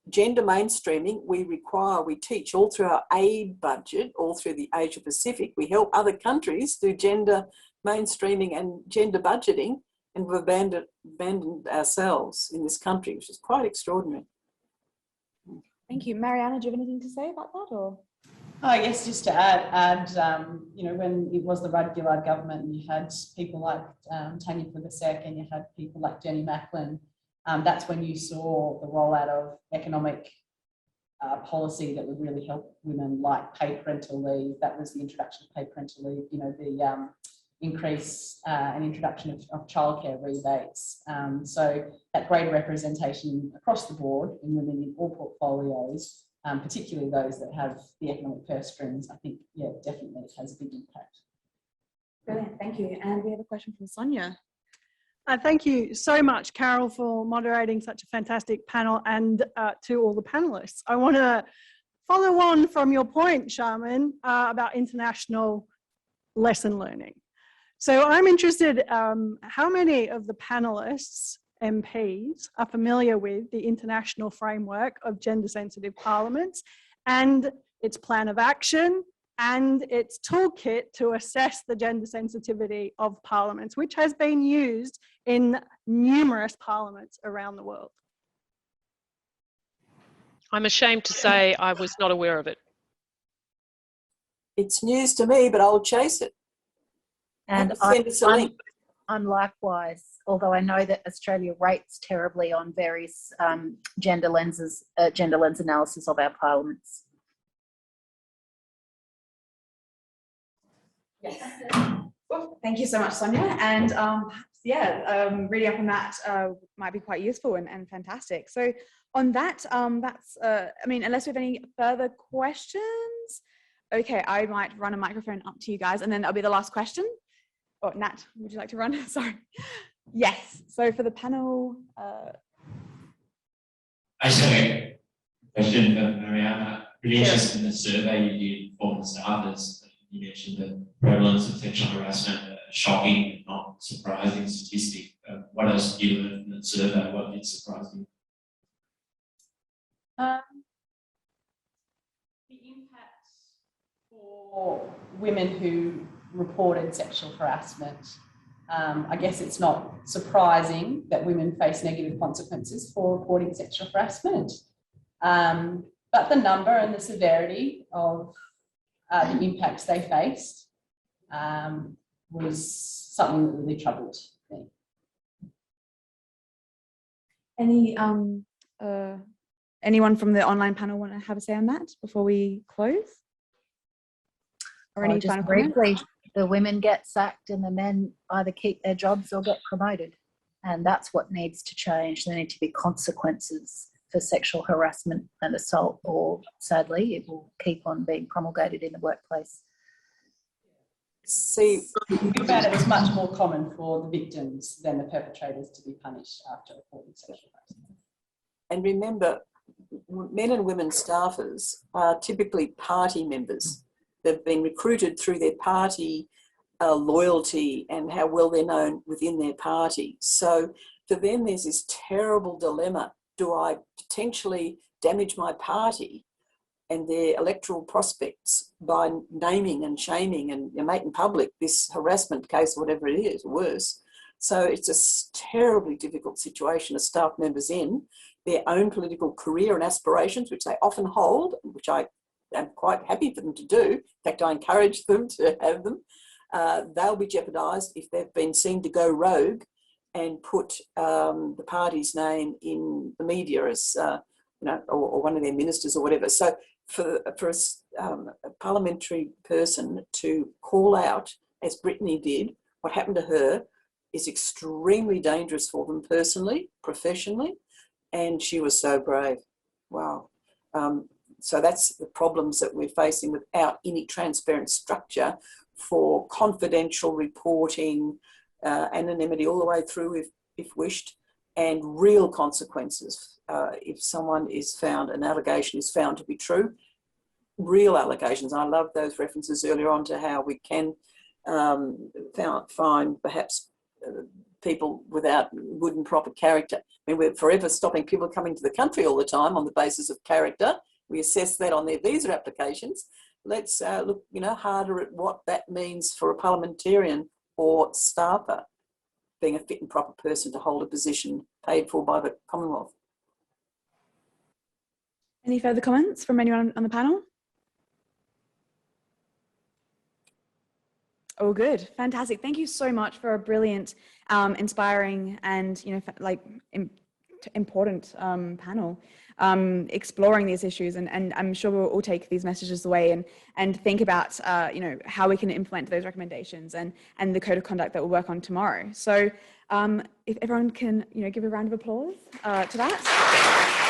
gender mainstreaming, we teach all through our aid budget, all through the Asia Pacific. We help other countries do gender mainstreaming and gender budgeting, and we've abandoned ourselves in this country, which is quite extraordinary. Thank you. Marianna, do you have anything to say about that? Or? Oh, yes, just to add, you know, when it was the Rudd-Gillard government and you had people like Tanya Plibersek and you had people like Jenny Macklin, that's when you saw the rollout of economic policy that would really help women, like paid parental leave. That was the introduction of paid parental leave, you know, the increase and introduction of childcare rebates. So that greater representation across the board in women in all portfolios, particularly those that have the economic purse strings, I think, yeah, definitely it has a big impact. Brilliant, thank you. And we have a question from Sonia. Thank you so much, Carol, for moderating such a fantastic panel, and to all the panelists. I want to follow on from your point, Sharman, about international lesson learning. So I'm interested, how many of the panelists, MPs, are familiar with the international framework of gender-sensitive parliaments and its plan of action and its toolkit to assess the gender sensitivity of parliaments, which has been used in numerous parliaments around the world? I'm ashamed to say I was not aware of it. It's news to me, but I'll chase it. And I'm likewise, although I know that Australia rates terribly on various gender lens analysis of our parliaments. Yes. Well, thank you so much, Sonia. And reading up on that might be quite useful and fantastic. So on that, I mean, unless we have any further questions, okay, I might run a microphone up to you guys, and then that'll be the last question. Oh, Nat, would you like to run? Sorry. Yes. So for the panel. I just have a question for Marianna. Really interested in the survey you did for the staffers. You mentioned the prevalence of sexual harassment, shocking and not surprising statistic. What else did you learn from the survey? What did surprise you? The impact for women who reported sexual harassment. I guess it's not surprising that women face negative consequences for reporting sexual harassment. But the number and the severity of the impacts they faced was something that really troubled me. Anyone from the online panel want to have a say on that before we close? Or any just final briefly, comments? the women get sacked and the men either keep their jobs or get promoted. And that's what needs to change. There need to be consequences for sexual harassment and assault, or sadly, it will keep on being promulgated in the workplace. See, We found it was much more common for the victims than the perpetrators to be punished after reporting sexual harassment. and remember, men and women staffers are typically party members. They've been recruited through their party loyalty and how well they're known within their party. So for them, there's this terrible dilemma. Do I potentially damage my party and their electoral prospects by naming and shaming and making public this harassment case, whatever it is, worse. So it's a terribly difficult situation as staff members in their own political career and aspirations, which they often hold, which I am quite happy for them to do. In fact, I encourage them to have them. They'll be jeopardised if they've been seen to go rogue and put the party's name in the media as, or one of their ministers or whatever. So for a parliamentary person to call out, as Brittany did, what happened to her is extremely dangerous for them personally, professionally, and she was so brave. Wow. So that's the problems that we're facing without any transparent structure for confidential reporting, anonymity all the way through if wished, and real consequences. If someone is found, an allegation is found to be true, real allegations. I love those references earlier on to how we can find perhaps people without good and proper character. I mean, we're forever stopping people coming to the country all the time on the basis of character. We assess that on their visa applications. Let's look, harder at what that means for a parliamentarian or staffer being a fit and proper person to hold a position paid for by the Commonwealth. Any further comments from anyone on the panel? Oh, good. Fantastic. Thank you so much for a brilliant, inspiring and, important panel exploring these issues. And I'm sure we'll all take these messages away and think about, how we can implement those recommendations and the code of conduct that we'll work on tomorrow. So if everyone can, give a round of applause to that.